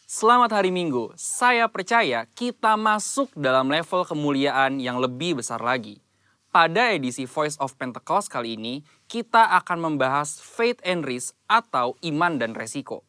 Selamat hari Minggu, saya percaya kita masuk dalam level kemuliaan yang lebih besar lagi. Pada edisi Voice of Pentecost kali ini, kita akan membahas faith and risk atau iman dan resiko.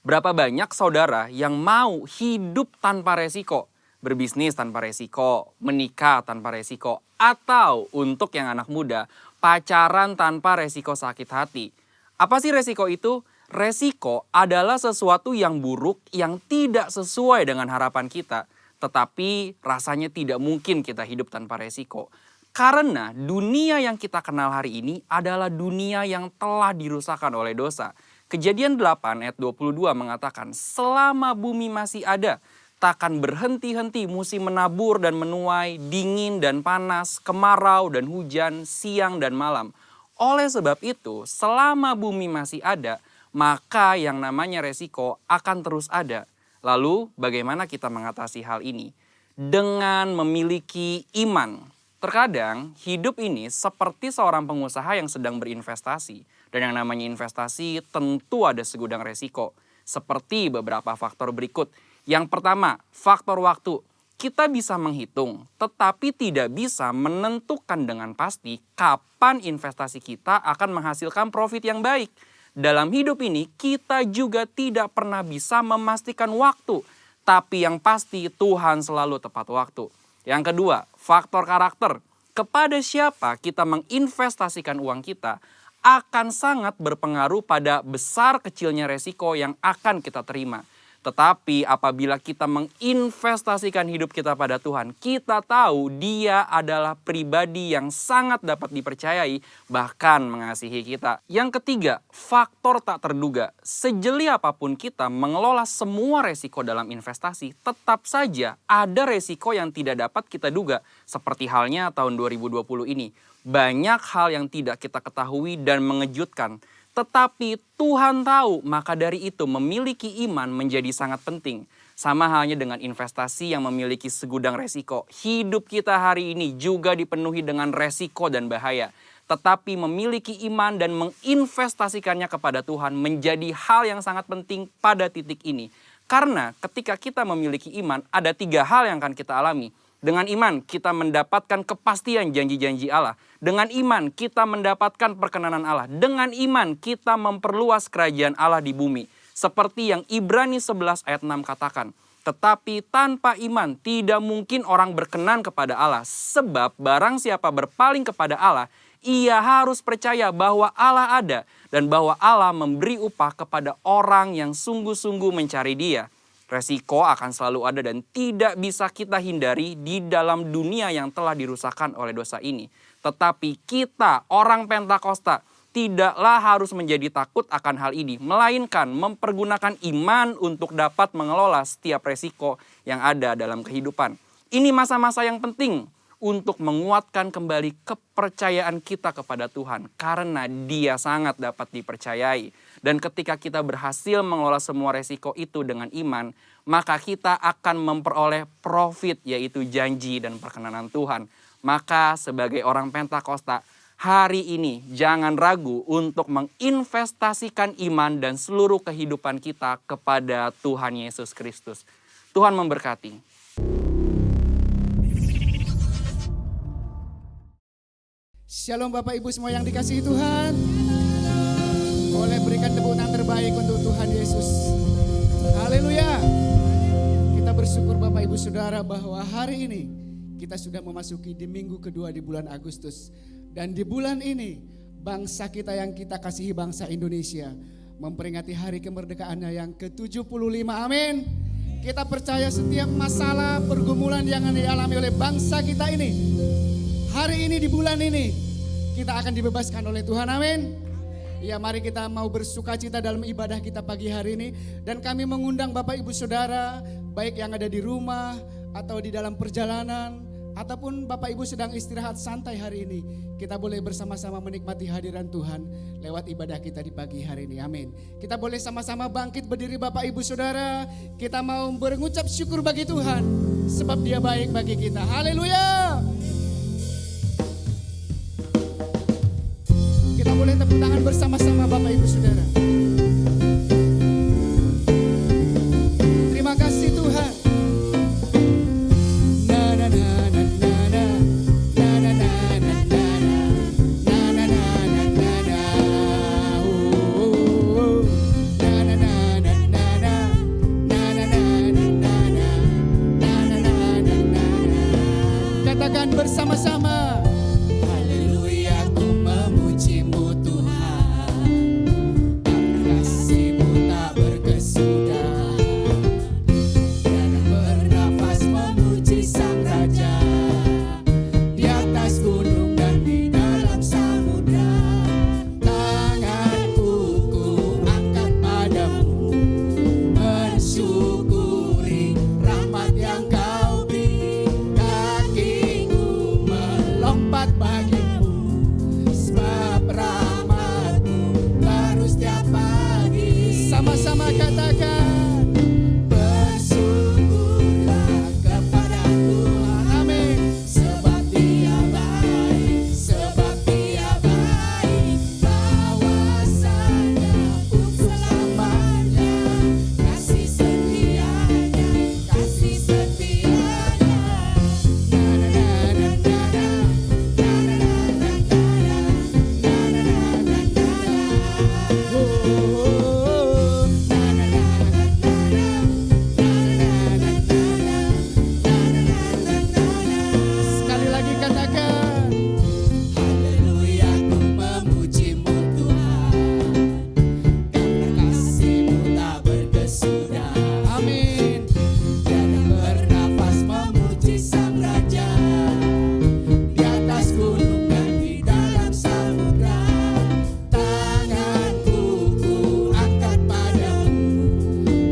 Berapa banyak saudara yang mau hidup tanpa resiko, berbisnis tanpa resiko, menikah tanpa resiko, atau untuk yang anak muda, pacaran tanpa resiko sakit hati. Apa sih resiko itu? Resiko adalah sesuatu yang buruk yang tidak sesuai dengan harapan kita. Tetapi rasanya tidak mungkin kita hidup tanpa resiko. Karena dunia yang kita kenal hari ini adalah dunia yang telah dirusakkan oleh dosa. Kejadian 8 ayat 22 mengatakan, selama bumi masih ada, takkan berhenti-henti musim menabur dan menuai, dingin dan panas, kemarau dan hujan, siang dan malam. Oleh sebab itu, selama bumi masih ada, maka yang namanya resiko akan terus ada. Lalu bagaimana kita mengatasi hal ini? Dengan memiliki iman. Terkadang hidup ini seperti seorang pengusaha yang sedang berinvestasi. Dan yang namanya investasi tentu ada segudang resiko. Seperti beberapa faktor berikut. Yang pertama, faktor waktu. Kita bisa menghitung, tetapi tidak bisa menentukan dengan pasti kapan investasi kita akan menghasilkan profit yang baik. Dalam hidup ini kita juga tidak pernah bisa memastikan waktu, tapi yang pasti Tuhan selalu tepat waktu. Yang kedua, faktor karakter. Kepada siapa kita menginvestasikan uang kita akan sangat berpengaruh pada besar kecilnya resiko yang akan kita terima. Tetapi apabila kita menginvestasikan hidup kita pada Tuhan, kita tahu Dia adalah pribadi yang sangat dapat dipercayai, bahkan mengasihi kita. Yang ketiga, faktor tak terduga. Sejeli apapun kita mengelola semua resiko dalam investasi, tetap saja ada resiko yang tidak dapat kita duga. Seperti halnya tahun 2020 ini. Banyak hal yang tidak kita ketahui dan mengejutkan. Tetapi Tuhan tahu, maka dari itu memiliki iman menjadi sangat penting. Sama halnya dengan investasi yang memiliki segudang resiko. Hidup kita hari ini juga dipenuhi dengan resiko dan bahaya. Tetapi memiliki iman dan menginvestasikannya kepada Tuhan menjadi hal yang sangat penting pada titik ini. Karena ketika kita memiliki iman, ada 3 hal yang akan kita alami. Dengan iman kita mendapatkan kepastian janji-janji Allah. Dengan iman kita mendapatkan perkenanan Allah. Dengan iman kita memperluas kerajaan Allah di bumi. Seperti yang Ibrani 11 ayat 6 katakan. Tetapi tanpa iman tidak mungkin orang berkenan kepada Allah. Sebab barang siapa berpaling kepada Allah, ia harus percaya bahwa Allah ada. Dan bahwa Allah memberi upah kepada orang yang sungguh-sungguh mencari Dia. Resiko akan selalu ada dan tidak bisa kita hindari di dalam dunia yang telah dirusakkan oleh dosa ini. Tetapi kita, orang Pentakosta, tidaklah harus menjadi takut akan hal ini. Melainkan mempergunakan iman untuk dapat mengelola setiap resiko yang ada dalam kehidupan. Ini masa-masa yang penting untuk menguatkan kembali kepercayaan kita kepada Tuhan. Karena Dia sangat dapat dipercayai. Dan ketika kita berhasil mengelola semua resiko itu dengan iman, maka kita akan memperoleh profit, yaitu janji dan perkenanan Tuhan. Maka sebagai orang Pentakosta, hari ini jangan ragu untuk menginvestasikan iman dan seluruh kehidupan kita kepada Tuhan Yesus Kristus. Tuhan memberkati. Shalom Bapak Ibu semua yang dikasihi Tuhan. Boleh berikan tepuk tangan terbaik untuk Tuhan Yesus. Haleluya. Kita bersyukur Bapak Ibu Saudara bahwa hari ini kita sudah memasuki di minggu kedua di bulan Agustus. Dan di bulan ini bangsa kita yang kita kasihi, bangsa Indonesia, memperingati hari kemerdekaannya yang ke-75. Amin. Kita percaya setiap masalah pergumulan yang dialami oleh bangsa kita ini, hari ini di bulan ini kita akan dibebaskan oleh Tuhan. Amin. Ya, mari kita mau bersukacita dalam ibadah kita pagi hari ini. Dan kami mengundang Bapak Ibu Saudara, baik yang ada di rumah atau di dalam perjalanan, ataupun Bapak Ibu sedang istirahat santai hari ini, kita boleh bersama-sama menikmati hadiran Tuhan lewat ibadah kita di pagi hari ini. Amin. Kita boleh sama-sama bangkit berdiri Bapak Ibu Saudara. Kita mau berucap syukur bagi Tuhan, sebab Dia baik bagi kita. Haleluya. Kita boleh tepuk tangan bersama-sama Bapak Ibu Saudara. Terima Sama-sama katakan, bersyukurlah kepada Tuhan. Amin. Sebab Dia baik, sebab Dia baik. Bahwasanya untuk selamanya, kasih setianya, kasih setianya. Sekali lagi katakan, haleluya, ku memuji-Mu Tuhan, karena kasih-Mu tak berkesudah. Amin. Tiada bernafas memuji Sang Raja, di atas gunung dan di dalam samudra. Tanganku ku angkat padamu,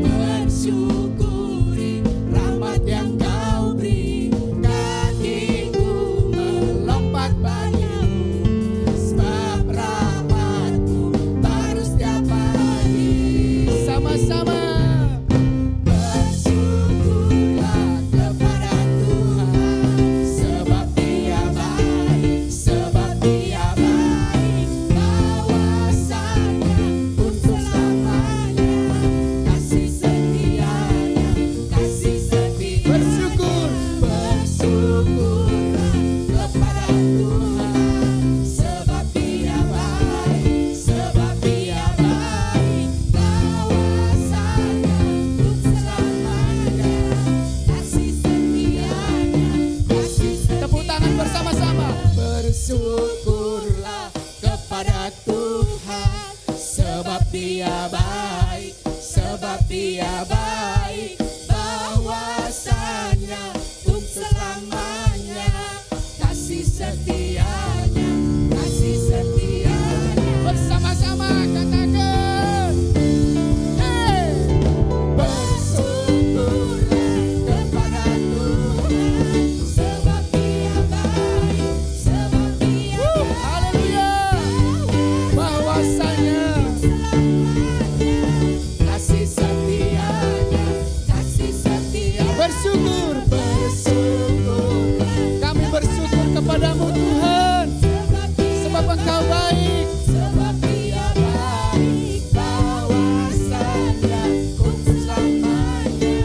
mensyukuri rahmat yang Kau beri. Kakiku melompat bagimu, sebab rahmat-Mu baru setiap pagi. Sama-sama. Bersyukurlah kepada Tuhan, sebab Dia baik, sebab Dia baik. Bahwasanya untuk selamanya, kasih setianya, kasih setia. Bersyukur, bersyukurlah kepada Tuhan, sebab Dia baik, sebab Dia baik. Bahwasanya untuk selamanya, kasih setianya, kasih setia. Tepuk tangan bersama-sama. Bersyukurlah kepada Tuhan, sebab Dia baik, sebab Dia baik. Bahwasanya untuk selamanya, kasih setianya, kasih setianya. Bersama-sama katakan, hey! Bersyukurlah kepada Tuhan, sebab Dia baik, sebab Dia baik. Haleluya. Bahwasanya kasih setianya, kasih setia. Bersyukur, bersyukur. Kami bersyukur kepadamu Tuhan, sebab Engkau baik, sebab Dia baik. Bahwasanya untuk selamanya,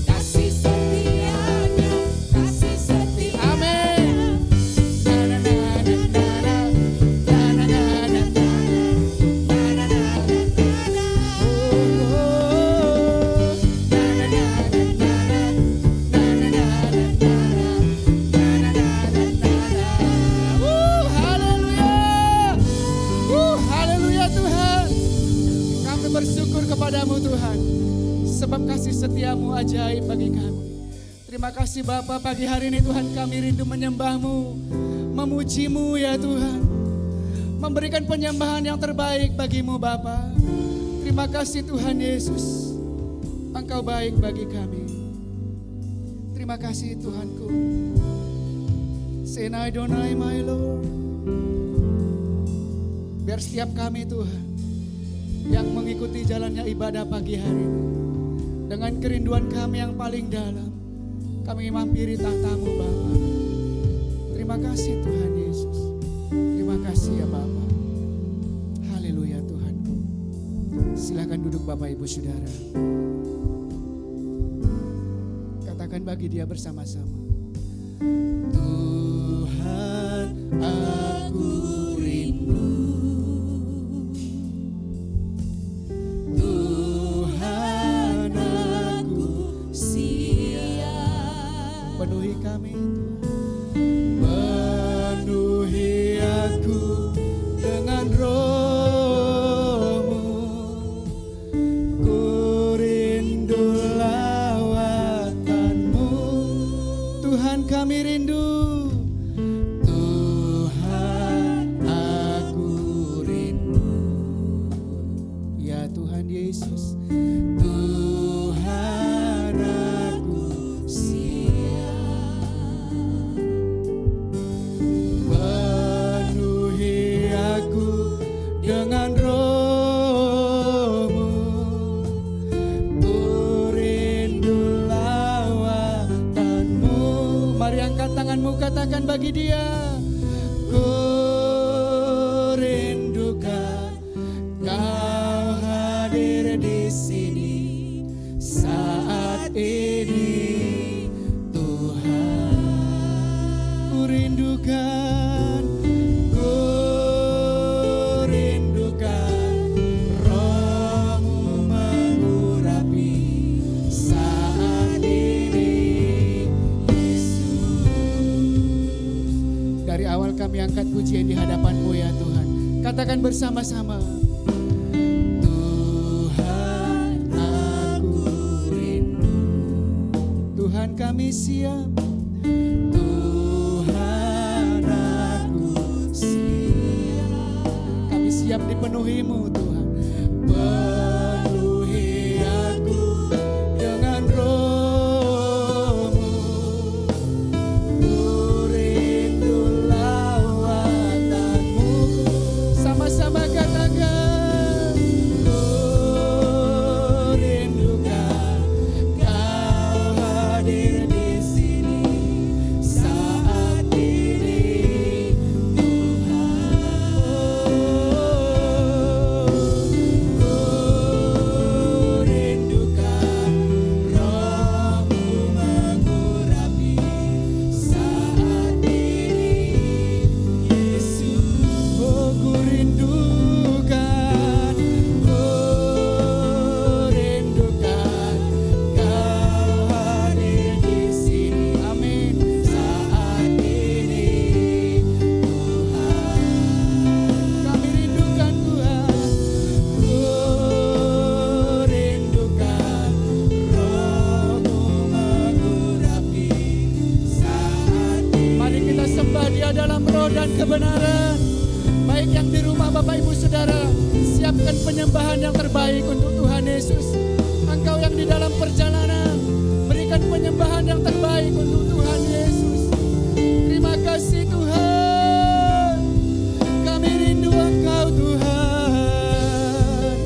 kasih setianya, kasih setia. Amin. Haleluya Tuhan. Kami bersyukur kepadamu Tuhan, sebab kasih setiamu ajaib bagi kami. Terima kasih Bapa, pagi hari ini Tuhan kami rindu menyembah-Mu, memuji-Mu ya Tuhan, memberikan penyembahan yang terbaik bagi-Mu Bapa. Terima kasih Tuhan Yesus, Engkau baik bagi kami. Terima kasih Tuhanku. Senai Donai my Lord. Biar setiap kami Tuhan yang mengikuti jalannya ibadah pagi hari ini, dengan kerinduan kami yang paling dalam, kami mampiri tahta-Mu Bapa. Terima kasih Tuhan Yesus. Terima kasih ya Bapa. Haleluya Tuhanku. Silakan duduk Bapak Ibu Saudara. Katakan bagi Dia bersama-sama. Tuhan, aku rindu. Tuhan, aku siap. Penuhi kami Tuhan. Penuhi aku dengan Roh-Mu. Ku rindu lawatan-Mu. Tuhan kami rindu. Tuhan aku rindu. Ya Tuhan Yesus. Tuhan aku siap. Penuhi aku dengan Roh-Mu. katakan bagi dia, ku rindukan kau hadir di sini saat ini Tuhan. Ku rindukan Roh-Mu mengurapi saat ini Yesus. Dari awal kami angkat pujian di hadapan-Mu ya Tuhan. Katakan bersama-sama, Tuhan aku rindu. Tuhan kami siap. Tuhan aku siap. Kami siap dipenuhi-Mu Tuhan. Penuhi aku dengan Roh-Mu. Ku rindu lawatan-Mu. Sama-sama katakan, ku rindukan kau hadir di sini saat ini Tuhan. Ku rindukan Roh-Mu mengurapi saat ini Yesus. Oh, ku rindukan kau hadir di sini. Amin. Saat ini Tuhan. Kami rindukan Tuhan. Ku rindukan Roh-Mu mengurapi saat ini. Mari kita sembah Dia dalam roh dan kebenaran. Baik yang di rumah Bapak Ibu Saudara, siapkan penyembahan yang terbaik untuk Tuhan Yesus. Engkau yang di dalam perjalanan, berikan penyembahan yang terbaik untuk Tuhan Yesus. Terima kasih Tuhan. Kami rindu Engkau Tuhan.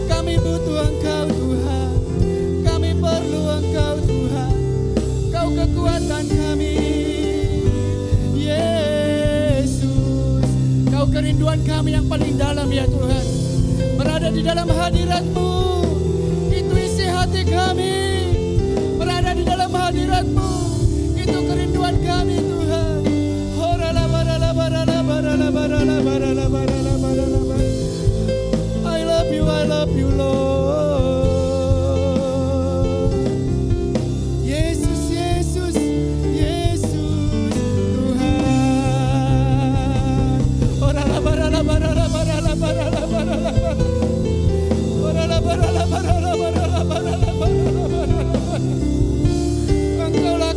Kami butuh Engkau Tuhan. Kami perlu Engkau Tuhan. Kau kekuatan kami Yesus. Kau kerinduan kami yang paling dalam ya Tuhan. Berada di dalam hadirat-Mu, itu isi hati kami. Berada di dalam hadirat-Mu, itu kerinduan kami Tuhan. I love you Lord. Yesus, Yesus, Yesus Tuhan. Engkaulah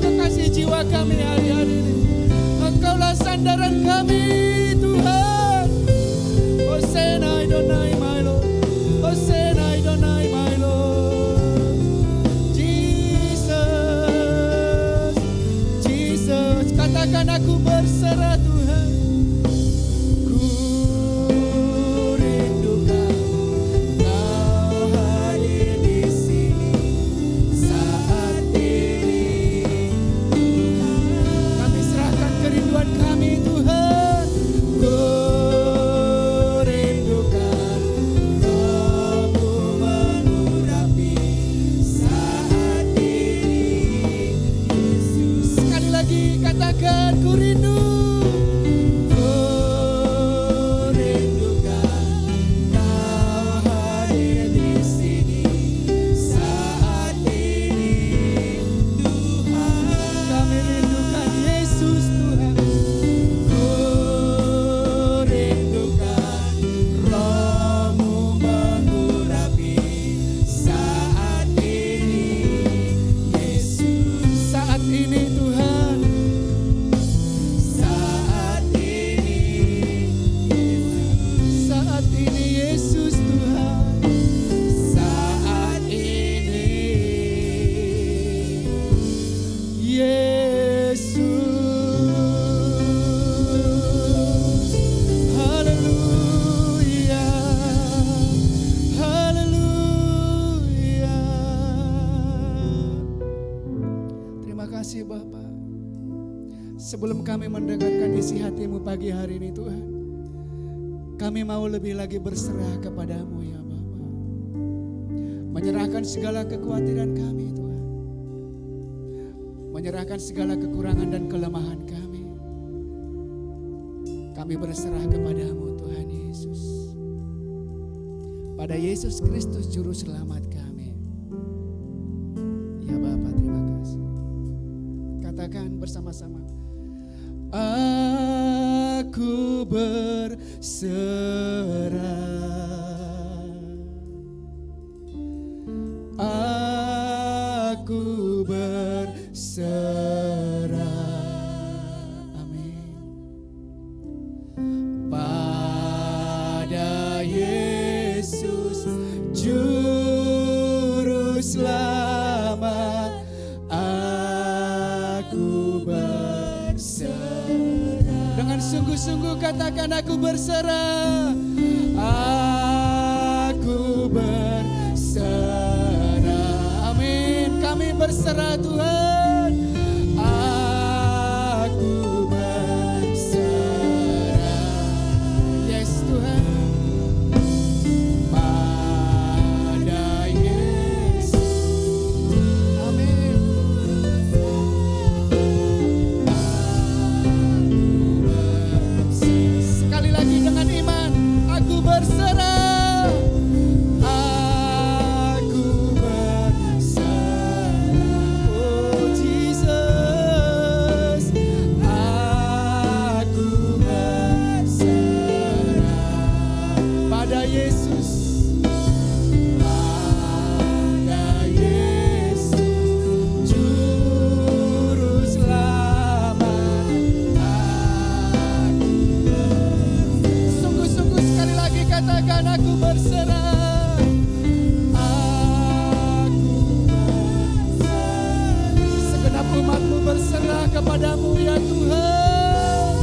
Sebelum kami mendengarkan isi hati-Mu pagi hari ini Tuhan, kami mau lebih lagi berserah kepada-Mu ya Bapa. Menyerahkan segala kekhawatiran kami Tuhan. Menyerahkan segala kekurangan dan kelemahan kami. Kami berserah kepada-Mu Tuhan Yesus. Pada Yesus Kristus Juru Selamat kami. Ya Bapa, terima kasih. Katakan bersama-sama. Aku berserah. Aku berserah. Amin. Pada Yesus Juru Selamat, aku berserah. Dengan sungguh-sungguh katakan, aku berserah. Aku berserah. Amin. Kami berserah Tuhan. Aku berserah. Yes Tuhan. Pada Yesus. Amin. Sekali lagi dengan iman, aku berserah. Aku berserah. Oh Jesus, aku berserah pada Yesus. Pada Yesus Juru Selamat, sungguh-sungguh sekali lagi katakan, aku berserah. Aku berserah. Segenap umat-Mu berserah kepada-Mu ya Tuhan.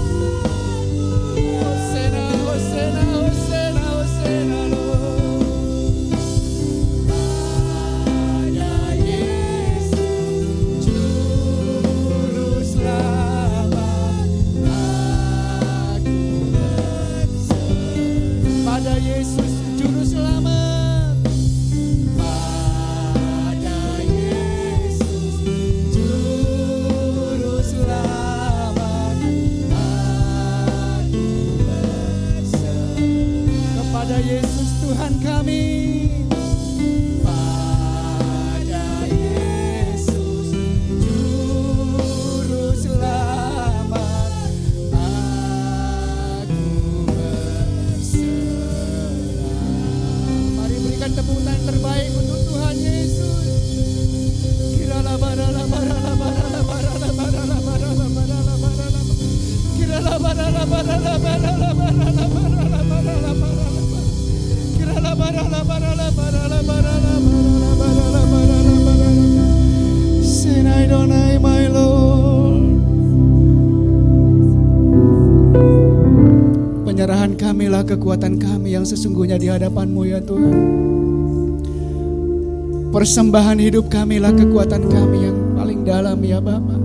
Hosana, Hosana, Hosana, Hosana Lord. Pada Yesus Juru Selamat, aku berserah. Pada Yesus Juru Selamat. Pada Yesus Juru Selamat, aku berserah. Kepada Yesus Tuhan kami. Pada Yesus Juru Selamat, aku berserah. Mari berikan tepuk tangan terbaik untuk Tuhan Yesus. Kirala barala barala barala barala barala barala barala barala. Kirala barala barala barala barala barala barala barala. Kirala barala barala barala barala barala barala barala barala. Sinai Donai my Lord. Penyerahan kamilah kekuatan kami yang sesungguhnya di hadapan-Mu ya Tuhan. Persembahan hidup kamilah kekuatan kami yang paling dalam ya Bapa.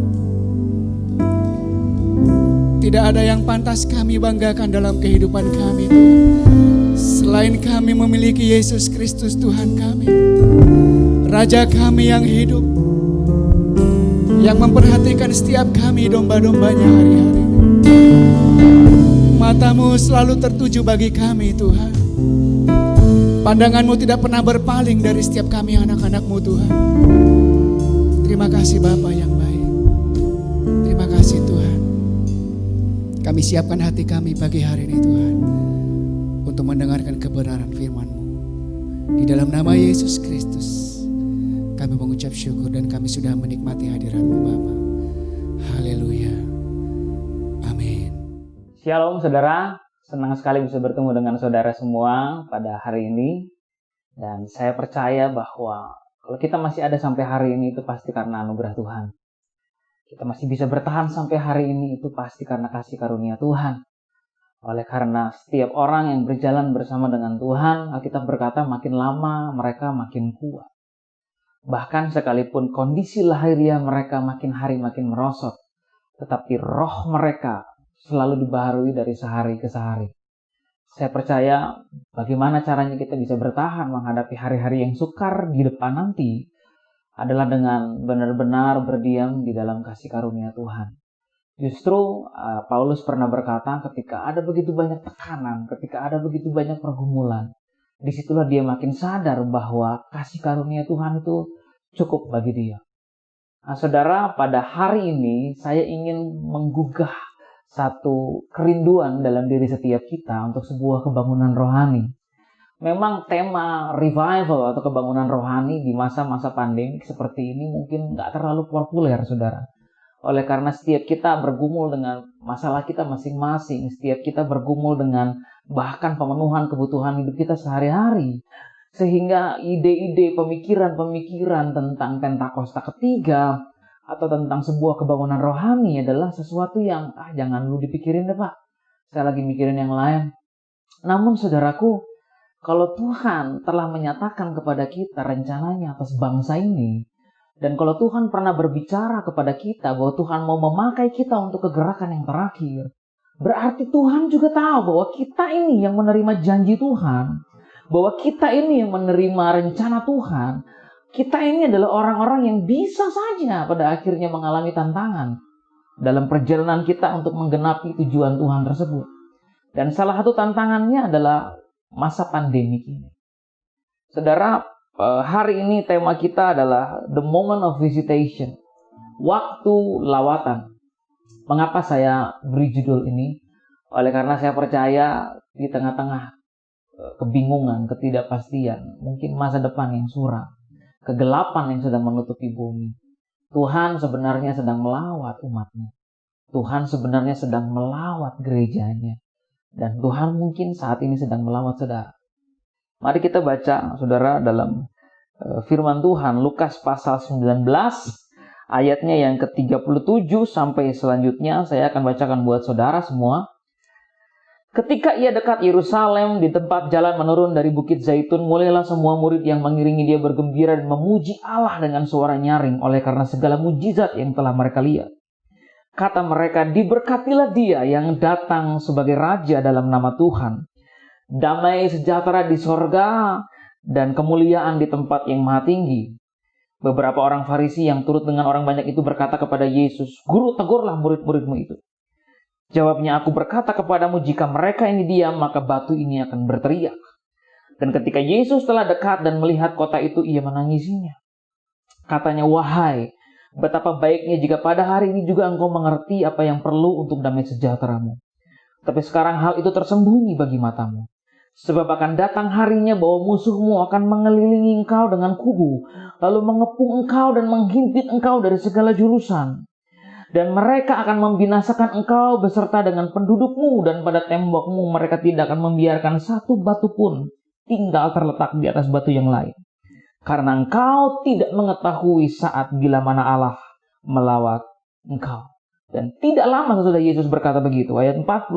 Tidak ada yang pantas kami banggakan dalam kehidupan kami Tuhan, selain kami memiliki Yesus Kristus Tuhan kami, Raja kami yang hidup, yang memperhatikan setiap kami domba-dombanya hari-hari. Mata-Mu selalu tertuju bagi kami Tuhan. Pandangan-Mu tidak pernah berpaling dari setiap kami anak-anak-Mu Tuhan. Terima kasih Bapa yang baik. Terima kasih Tuhan. Kami siapkan hati kami pagi hari ini Tuhan, untuk mendengarkan kebenaran firman-Mu. Di dalam nama Yesus Kristus kami mengucap syukur dan kami sudah menikmati hadirat-Mu Bapa. Haleluya. Amin. Shalom saudara, senang sekali bisa bertemu dengan saudara semua pada hari ini. Dan saya percaya bahwa kalau kita masih ada sampai hari ini itu pasti karena anugerah Tuhan. Kita masih bisa bertahan sampai hari ini itu pasti karena kasih karunia Tuhan. Oleh karena setiap orang yang berjalan bersama dengan Tuhan, Alkitab berkata makin lama mereka makin kuat. Bahkan sekalipun kondisi lahiriah mereka makin hari makin merosot, tetapi roh mereka selalu dibaharui dari sehari ke sehari. Saya percaya bagaimana caranya kita bisa bertahan menghadapi hari-hari yang sukar di depan nanti adalah dengan benar-benar berdiam di dalam kasih karunia Tuhan. Justru Paulus pernah berkata, ketika ada begitu banyak tekanan, ketika ada begitu banyak pergumulan, disitulah dia makin sadar bahwa kasih karunia Tuhan itu cukup bagi dia. Nah, saudara, pada hari ini saya ingin menggugah satu kerinduan dalam diri setiap kita untuk sebuah kebangunan rohani. Memang tema revival atau kebangunan rohani di masa-masa pandemi seperti ini mungkin nggak terlalu populer, saudara. Oleh karena setiap kita bergumul dengan masalah kita masing-masing, setiap kita bergumul dengan bahkan pemenuhan kebutuhan hidup kita sehari-hari. Sehingga ide-ide, pemikiran-pemikiran tentang Pentakosta ketiga atau tentang sebuah kebangunan rohani adalah sesuatu yang jangan lu dipikirin deh Pak, saya lagi mikirin yang lain. Namun saudaraku, kalau Tuhan telah menyatakan kepada kita rencananya atas bangsa ini, dan kalau Tuhan pernah berbicara kepada kita bahwa Tuhan mau memakai kita untuk kegerakan yang terakhir, berarti Tuhan juga tahu bahwa kita ini yang menerima janji Tuhan, bahwa kita ini yang menerima rencana Tuhan. Kita ini adalah orang-orang yang bisa saja pada akhirnya mengalami tantangan dalam perjalanan kita untuk menggenapi tujuan Tuhan tersebut. Dan salah satu tantangannya adalah masa pandemi ini. Saudara, hari ini tema kita adalah The Moment of Visitation, waktu lawatan. Mengapa saya beri judul ini? Oleh karena saya percaya di tengah-tengah kebingungan, ketidakpastian, mungkin masa depan yang suram, kegelapan yang sedang menutupi bumi, Tuhan sebenarnya sedang melawat umatnya. Tuhan sebenarnya sedang melawat gerejanya. Dan Tuhan mungkin saat ini sedang melawat saudara. Mari kita baca, saudara, dalam firman Tuhan, Lukas pasal 19, ayatnya yang ke-37 sampai selanjutnya. Saya akan bacakan buat saudara semua. Ketika ia dekat Yerusalem, di tempat jalan menurun dari Bukit Zaitun, mulailah semua murid yang mengiringi dia bergembira dan memuji Allah dengan suara nyaring oleh karena segala mujizat yang telah mereka lihat. Kata mereka, diberkatilah dia yang datang sebagai raja dalam nama Tuhan. Damai sejahtera di sorga dan kemuliaan di tempat yang maha tinggi. Beberapa orang Farisi yang turut dengan orang banyak itu berkata kepada Yesus, Guru, tegurlah murid-muridmu itu. Jawabnya, aku berkata kepadamu, jika mereka ini diam, maka batu ini akan berteriak. Dan ketika Yesus telah dekat dan melihat kota itu, ia menangisinya. Katanya, wahai, betapa baiknya jika pada hari ini juga engkau mengerti apa yang perlu untuk damai sejahteramu. Tapi sekarang hal itu tersembunyi bagi matamu. Sebab akan datang harinya bahwa musuhmu akan mengelilingi engkau dengan kubu, lalu mengepung engkau dan menghimpit engkau dari segala jurusan. Dan mereka akan membinasakan engkau beserta dengan pendudukmu, dan pada tembokmu mereka tidak akan membiarkan satu batu pun tinggal terletak di atas batu yang lain. Karena engkau tidak mengetahui saat bila mana Allah melawat engkau. Dan tidak lama sesudah Yesus berkata begitu, ayat 45,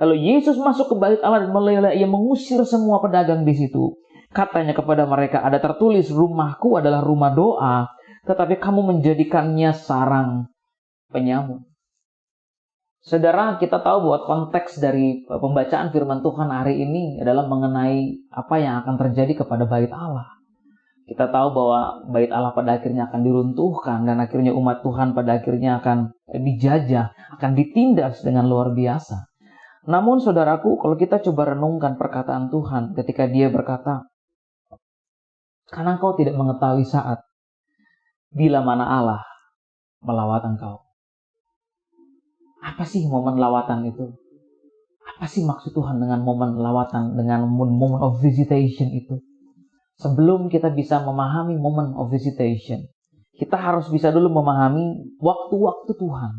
lalu Yesus masuk ke bait Allah dan mulailah ia mengusir semua pedagang di situ. Katanya kepada mereka, ada tertulis, rumahku adalah rumah doa, tetapi kamu menjadikannya sarang penyamuk. Saudara, kita tahu bahwa konteks dari pembacaan firman Tuhan hari ini adalah mengenai apa yang akan terjadi kepada bait Allah. Kita tahu bahwa bait Allah pada akhirnya akan diruntuhkan dan akhirnya umat Tuhan pada akhirnya akan dijajah, akan ditindas dengan luar biasa. Namun saudaraku, kalau kita coba renungkan perkataan Tuhan ketika dia berkata, karena engkau tidak mengetahui saat bila mana Allah melawat engkau. Apa sih momen lawatan itu? Apa sih maksud Tuhan dengan momen lawatan, dengan moment of visitation itu? Sebelum kita bisa memahami moment of visitation, kita harus bisa dulu memahami waktu-waktu Tuhan.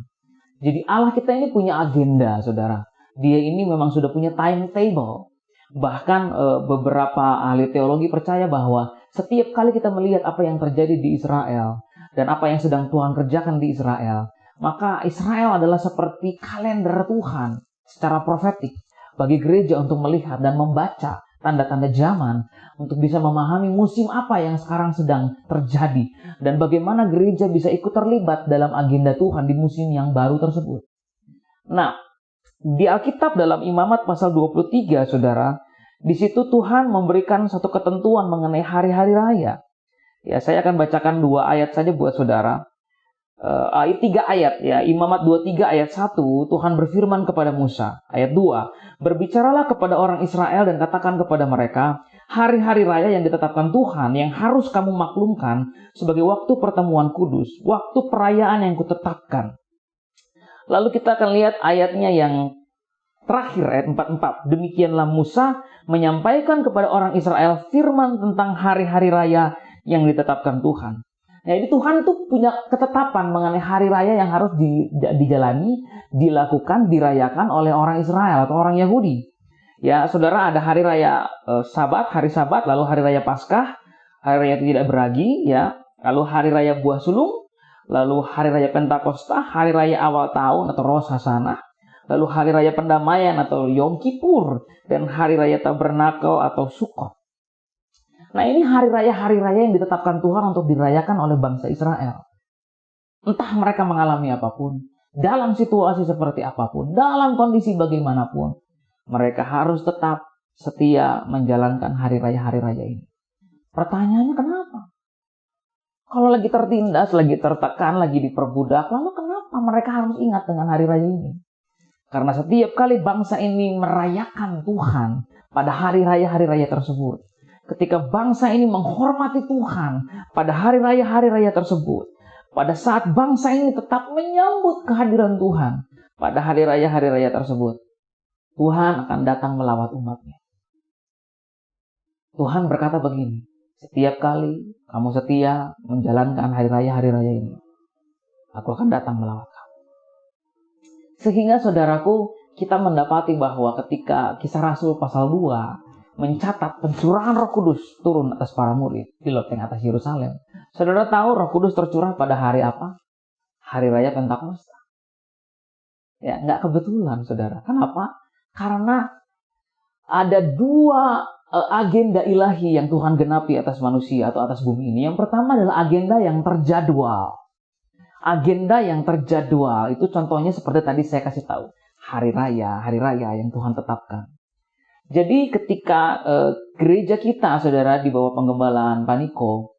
Jadi Allah kita ini punya agenda, saudara. Dia ini memang sudah punya timetable. Bahkan beberapa ahli teologi percaya bahwa setiap kali kita melihat apa yang terjadi di Israel dan apa yang sedang Tuhan kerjakan di Israel, maka Israel adalah seperti kalender Tuhan secara profetik bagi gereja untuk melihat dan membaca tanda-tanda zaman untuk bisa memahami musim apa yang sekarang sedang terjadi dan bagaimana gereja bisa ikut terlibat dalam agenda Tuhan di musim yang baru tersebut. Nah, di Alkitab dalam Imamat pasal 23, saudara, di situ Tuhan memberikan satu ketentuan mengenai hari-hari raya. Ya, saya akan bacakan 2 ayat saja buat saudara. 3 ayat ya, Imamat 23 ayat 1, Tuhan berfirman kepada Musa. Ayat 2, berbicaralah kepada orang Israel dan katakan kepada mereka, hari-hari raya yang ditetapkan Tuhan yang harus kamu maklumkan sebagai waktu pertemuan kudus, waktu perayaan yang kutetapkan. Lalu kita akan lihat ayatnya yang terakhir, ayat 44. Demikianlah Musa menyampaikan kepada orang Israel firman tentang hari-hari raya yang ditetapkan Tuhan. Nah, jadi Tuhan itu punya ketetapan mengenai hari raya yang harus dijalani, dilakukan, dirayakan oleh orang Israel atau orang Yahudi. Ya, saudara, ada hari raya Sabat, hari Sabat, lalu hari raya Paskah, hari raya tidak beragi, ya, lalu hari raya buah sulung, lalu hari raya Pentakosta, hari raya awal tahun atau Rosh Hashanah, lalu hari raya pendamaian atau Yom Kippur, dan hari raya Tabernakel atau Sukkot. Nah, ini hari raya yang ditetapkan Tuhan untuk dirayakan oleh bangsa Israel. Entah mereka mengalami apapun, dalam situasi seperti apapun, dalam kondisi bagaimanapun, mereka harus tetap setia menjalankan hari raya ini. Pertanyaannya kenapa? Kalau lagi tertindas, lagi tertekan, lagi diperbudak, lalu kenapa mereka harus ingat dengan hari raya ini? Karena setiap kali bangsa ini merayakan Tuhan pada hari raya tersebut, ketika bangsa ini menghormati Tuhan pada hari raya tersebut, pada saat bangsa ini tetap menyambut kehadiran Tuhan pada hari raya tersebut, Tuhan akan datang melawat umatnya. Tuhan berkata begini, setiap kali kamu setia menjalankan hari raya ini, aku akan datang melawat kamu. Sehingga saudaraku, kita mendapati bahwa ketika Kisah Rasul pasal 2 mencatat pencurahan Roh Kudus turun atas para murid di loteng atas Yerusalem. Saudara tahu Roh Kudus tercurah pada hari apa? Hari raya Pentakosta. Ya, nggak kebetulan, saudara. Kenapa? Karena ada 2 agenda ilahi yang Tuhan genapi atas manusia atau atas bumi ini. Yang pertama adalah agenda yang terjadwal. Agenda yang terjadwal itu contohnya seperti tadi saya kasih tahu. Hari raya yang Tuhan tetapkan. Jadi ketika gereja kita, saudara, di bawah penggembalaan Paniko,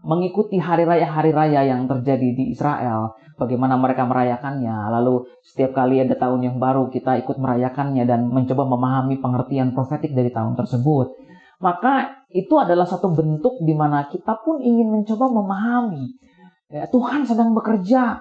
mengikuti hari raya yang terjadi di Israel, bagaimana mereka merayakannya, lalu setiap kali ada tahun yang baru kita ikut merayakannya dan mencoba memahami pengertian profetik dari tahun tersebut, maka itu adalah satu bentuk di mana kita pun ingin mencoba memahami ya, Tuhan sedang bekerja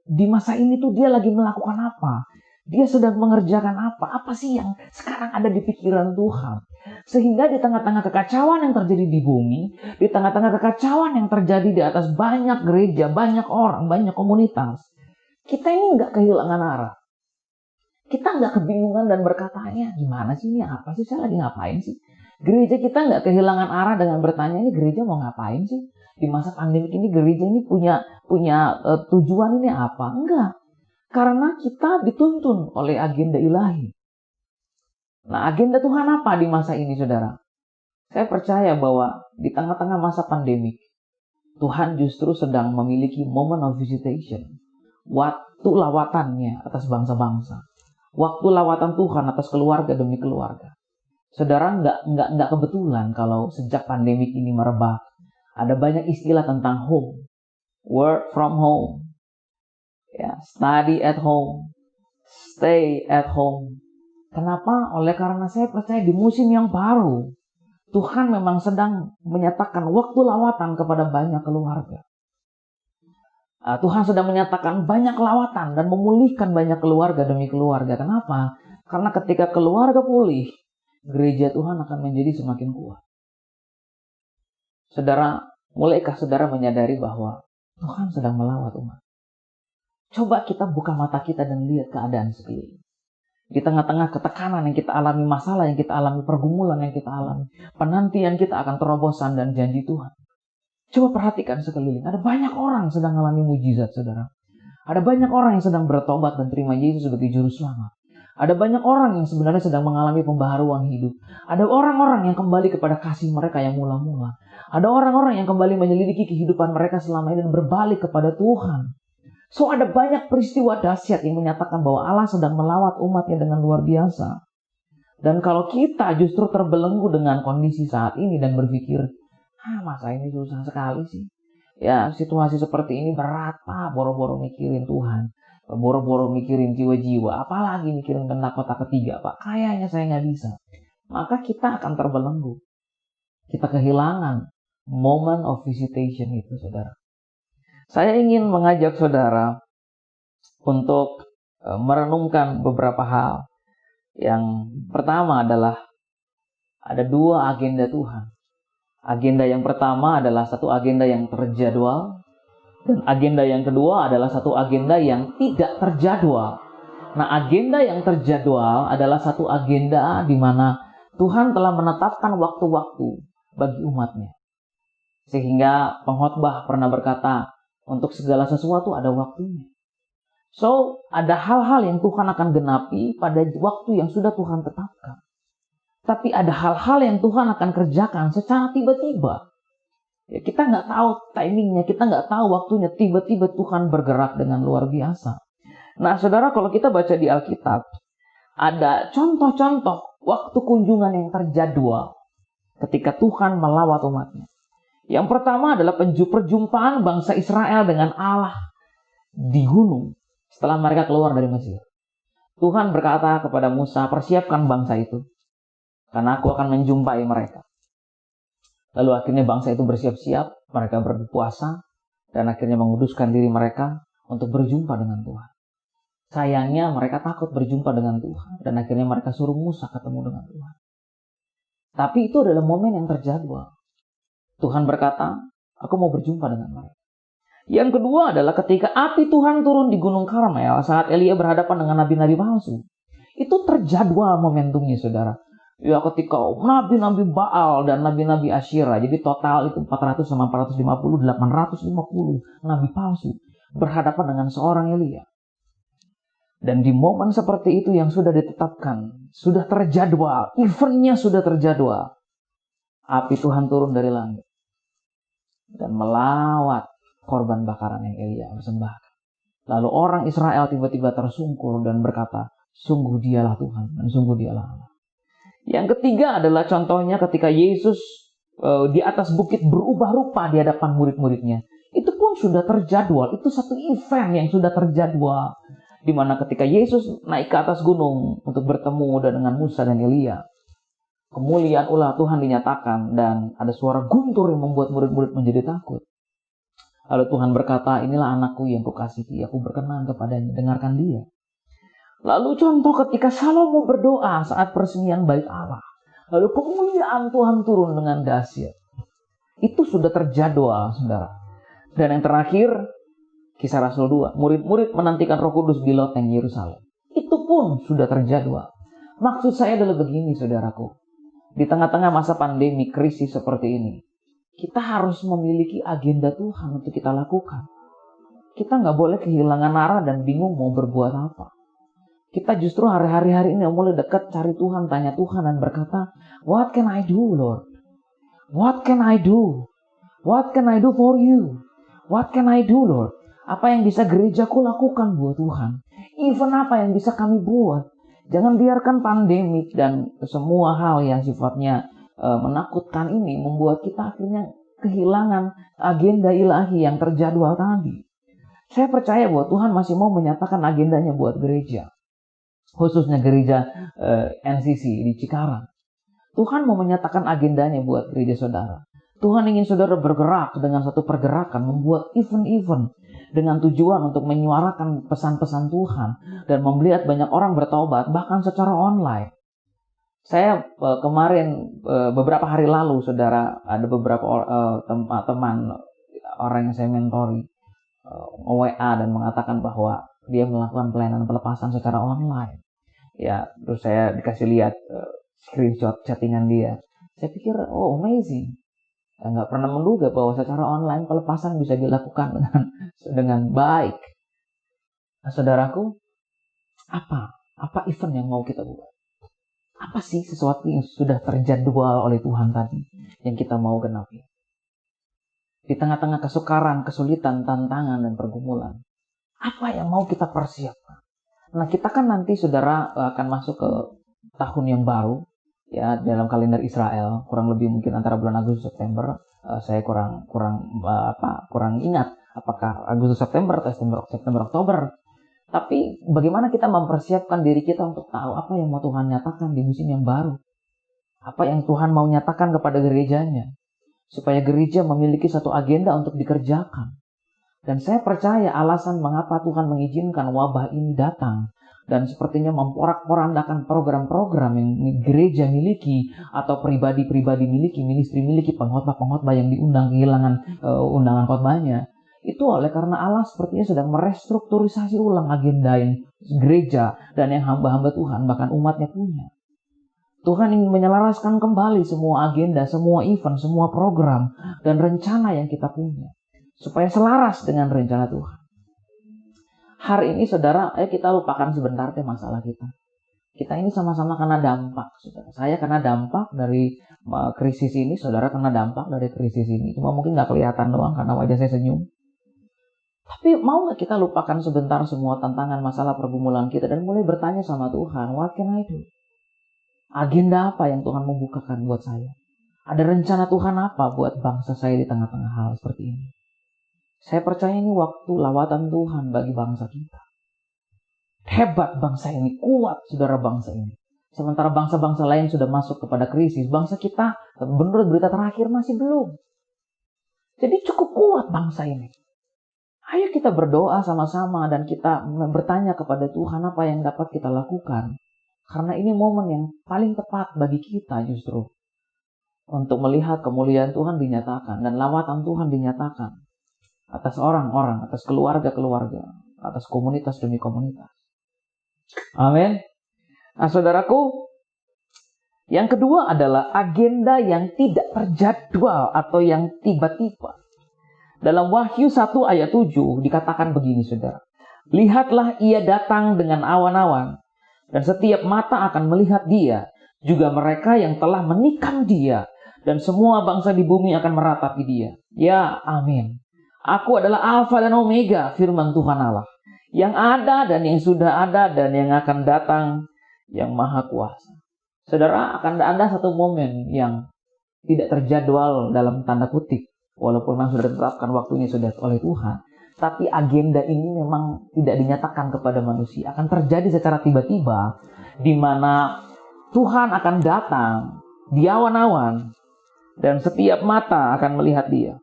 di masa ini tuh dia lagi melakukan apa. Dia sedang mengerjakan apa? Apa sih yang sekarang ada di pikiran Tuhan? Sehingga di tengah-tengah kekacauan yang terjadi di bumi, di tengah-tengah kekacauan yang terjadi di atas banyak gereja, banyak orang, banyak komunitas, kita ini nggak kehilangan arah. Kita nggak kebingungan dan berkatanya, gimana sih ini? Apa sih? Saya lagi ngapain sih? Gereja kita nggak kehilangan arah dengan bertanya, ini gereja mau ngapain sih? Di masa pandemi ini gereja ini punya tujuan ini apa? Enggak. Karena kita dituntun oleh agenda ilahi. Nah, agenda Tuhan apa di masa ini, saudara? Saya percaya bahwa di tengah-tengah masa pandemik, Tuhan justru sedang memiliki moment of visitation. Waktu lawatannya atas bangsa-bangsa. Waktu lawatan Tuhan atas keluarga demi keluarga. Saudara, nggak kebetulan kalau sejak pandemik ini merebak, ada banyak istilah tentang home, work from home, ya, study at home, stay at home. Kenapa? Oleh karena saya percaya di musim yang baru, Tuhan memang sedang menyatakan waktu lawatan kepada banyak keluarga. Tuhan sedang menyatakan banyak lawatan dan memulihkan banyak keluarga demi keluarga. Kenapa? Karena ketika keluarga pulih, gereja Tuhan akan menjadi semakin kuat. Saudara, mulaikah saudara menyadari bahwa Tuhan sedang melawat umat? Coba kita buka mata kita dan lihat keadaan sekeliling. Di tengah-tengah ketekanan yang kita alami, masalah yang kita alami, pergumulan yang kita alami, penantian kita akan terobosan dan janji Tuhan. Coba perhatikan sekeliling. Ada banyak orang sedang mengalami mujizat, saudara. Ada banyak orang yang sedang bertobat dan terima Yesus sebagai juru selamat. Ada banyak orang yang sebenarnya sedang mengalami pembaharuan hidup. Ada orang-orang yang kembali kepada kasih mereka yang mula-mula. Ada orang-orang yang kembali menyelidiki kehidupan mereka selama ini dan berbalik kepada Tuhan. So ada banyak peristiwa dahsyat yang menyatakan bahwa Allah sedang melawat umatnya dengan luar biasa. Dan kalau kita justru terbelenggu dengan kondisi saat ini dan berpikir, masa ini susah sekali sih. Ya, situasi seperti ini berat, Pak. Boro-boro mikirin Tuhan. Boro-boro mikirin jiwa-jiwa. Apalagi mikirin tentang kota ketiga, Pak. Kayaknya saya nggak bisa. Maka kita akan terbelenggu. Kita kehilangan moment of visitation itu, saudara. Saya ingin mengajak saudara untuk merenungkan beberapa hal. Yang pertama adalah ada dua agenda Tuhan. Agenda yang pertama adalah satu agenda yang terjadwal. Dan agenda yang kedua adalah satu agenda yang tidak terjadwal. Nah, agenda yang terjadwal adalah satu agenda di mana Tuhan telah menetapkan waktu-waktu bagi umatnya. Sehingga pengkhotbah pernah berkata, untuk segala sesuatu ada waktunya. So, ada hal-hal yang Tuhan akan genapi pada waktu yang sudah Tuhan tetapkan. Tapi ada hal-hal yang Tuhan akan kerjakan secara tiba-tiba. Ya, kita nggak tahu timingnya, kita nggak tahu waktunya. Tiba-tiba Tuhan bergerak dengan luar biasa. Nah, saudara, kalau kita baca di Alkitab, ada contoh-contoh waktu kunjungan yang terjadwal ketika Tuhan melawat umatnya. Yang pertama adalah perjumpaan bangsa Israel dengan Allah di gunung setelah mereka keluar dari Mesir. Tuhan berkata kepada Musa, persiapkan bangsa itu, karena aku akan menjumpai mereka. Lalu akhirnya bangsa itu bersiap-siap, mereka berpuasa, dan akhirnya menguduskan diri mereka untuk berjumpa dengan Tuhan. Sayangnya mereka takut berjumpa dengan Tuhan, dan akhirnya mereka suruh Musa ketemu dengan Tuhan. Tapi itu adalah momen yang terjadwal. Tuhan berkata, aku mau berjumpa dengan mereka. Yang kedua adalah ketika api Tuhan turun di Gunung Karmel saat Elia berhadapan dengan nabi-nabi palsu. Itu terjadwal momentumnya, saudara. Ya, ketika nabi-nabi Baal dan nabi-nabi Asyera, jadi total itu 400 sama 450, 850 nabi palsu berhadapan dengan seorang Elia. Dan di momen seperti itu yang sudah ditetapkan, sudah terjadwal, eventnya sudah terjadwal, api Tuhan turun dari langit dan melawat korban bakaran yang Elia persembahkan. Lalu orang Israel tiba-tiba tersungkur dan berkata, sungguh dialah Tuhan dan sungguh dialah Allah. Yang ketiga adalah contohnya ketika Yesus di atas bukit berubah rupa di hadapan murid-muridnya. Itu pun sudah terjadwal. Itu satu event yang sudah terjadwal. Di mana ketika Yesus naik ke atas gunung untuk bertemu dengan Musa dan Elia, kemuliaan ulah Tuhan dinyatakan dan ada suara guntur yang membuat murid-murid menjadi takut. Lalu Tuhan berkata, inilah anakku yang kukasihi, aku berkenan kepadanya, dengarkan dia. Lalu contoh ketika Salomo berdoa saat peresmian bait Allah. Lalu kemuliaan Tuhan turun dengan dahsyat. Itu sudah terjadwal, saudara. Dan yang terakhir, Kisah Rasul 2. Murid-murid menantikan Roh Kudus di loteng Yerusalem. Itu pun sudah terjadwal. Maksud saya adalah begini, saudaraku. Di tengah-tengah masa pandemi, krisis seperti ini, kita harus memiliki agenda Tuhan untuk kita lakukan. Kita nggak boleh kehilangan arah dan bingung mau berbuat apa. Kita justru hari-hari ini mulai dekat cari Tuhan, tanya Tuhan dan berkata, what can I do, Lord? What can I do? What can I do for you? What can I do, Lord? Apa yang bisa gerejaku lakukan buat Tuhan? Even apa yang bisa kami buat? Jangan biarkan pandemik dan semua hal yang sifatnya menakutkan ini membuat kita akhirnya kehilangan agenda ilahi yang terjadwal tadi. Saya percaya bahwa Tuhan masih mau menyatakan agendanya buat gereja. Khususnya gereja NCC di Cikarang. Tuhan mau menyatakan agendanya buat gereja saudara. Tuhan ingin saudara bergerak dengan satu pergerakan, membuat event-event dengan tujuan untuk menyuarakan pesan-pesan Tuhan dan melihat banyak orang bertobat bahkan secara online. Saya kemarin beberapa hari lalu, saudara, ada beberapa teman orang yang saya mentori WA dan mengatakan bahwa dia melakukan pelayanan pelepasan secara online. Ya, terus saya dikasih lihat screenshot chattingan dia. Saya pikir, oh amazing. Nggak pernah menduga bahwa secara online pelepasan bisa dilakukan dengan baik. Nah, saudaraku, apa Apa event yang mau kita buat? Apa sih sesuatu yang sudah terjadwal oleh Tuhan tadi yang kita mau genapi? Di tengah-tengah kesukaran, kesulitan, tantangan, dan pergumulan, apa yang mau kita persiapkan? Nah, kita kan nanti saudara akan masuk ke tahun yang baru, ya, dalam kalender Israel, kurang lebih mungkin antara bulan Agustus September. Saya kurang ingat apakah Agustus September atau September Oktober. Tapi bagaimana kita mempersiapkan diri kita untuk tahu apa yang mau Tuhan nyatakan di musim yang baru? Apa yang Tuhan mau nyatakan kepada gerejanya? Supaya gereja memiliki satu agenda untuk dikerjakan. Dan saya percaya alasan mengapa Tuhan mengizinkan wabah ini datang dan sepertinya memporak-porandakan program-program yang gereja miliki atau pribadi-pribadi miliki, ministry miliki, pengkhotbah-pengkhotbah yang diundang kehilangan undangan khotbahnya. Itu oleh karena Allah sepertinya sedang merestrukturisasi ulang agenda yang gereja dan yang hamba-hamba Tuhan, bahkan umatnya punya. Tuhan ingin menyelaraskan kembali semua agenda, semua event, semua program, dan rencana yang kita punya. Supaya selaras dengan rencana Tuhan. Hari ini saudara, ayo kita lupakan sebentar deh masalah kita. Kita ini sama-sama kena dampak, saudara. Saya kena dampak dari krisis ini, saudara kena dampak dari krisis ini. Cuma mungkin gak kelihatan doang karena wajah saya senyum. Tapi mau gak kita lupakan sebentar semua tantangan, masalah, pergumulan kita dan mulai bertanya sama Tuhan, what can I do? Agenda apa yang Tuhan membukakan buat saya? Ada rencana Tuhan apa buat bangsa saya di tengah-tengah hal seperti ini? Saya percaya ini waktu lawatan Tuhan bagi bangsa kita. Hebat bangsa ini, kuat saudara bangsa ini. Sementara bangsa-bangsa lain sudah masuk kepada krisis, bangsa kita menurut berita terakhir masih belum. Jadi cukup kuat bangsa ini. Ayo kita berdoa sama-sama dan kita bertanya kepada Tuhan apa yang dapat kita lakukan. Karena ini momen yang paling tepat bagi kita justru. Untuk melihat kemuliaan Tuhan dinyatakan dan lawatan Tuhan dinyatakan. Atas orang-orang, atas keluarga-keluarga, atas komunitas demi komunitas. Amin. Nah saudaraku, yang kedua adalah agenda yang tidak terjadwal atau yang tiba-tiba. Dalam Wahyu 1 ayat 7 dikatakan begini saudara. Lihatlah ia datang dengan awan-awan. Dan setiap mata akan melihat dia. Juga mereka yang telah menikam dia. Dan semua bangsa di bumi akan meratapi dia. Ya, amin. Aku adalah Alfa dan Omega, firman Tuhan Allah. Yang ada dan yang sudah ada dan yang akan datang, yang maha kuasa. Saudara, akan ada satu momen yang tidak terjadwal dalam tanda kutip. Walaupun memang sudah ditetapkan waktunya sudah oleh Tuhan. Tapi agenda ini memang tidak dinyatakan kepada manusia. Akan terjadi secara tiba-tiba. Di mana Tuhan akan datang di awan-awan. Dan setiap mata akan melihat dia.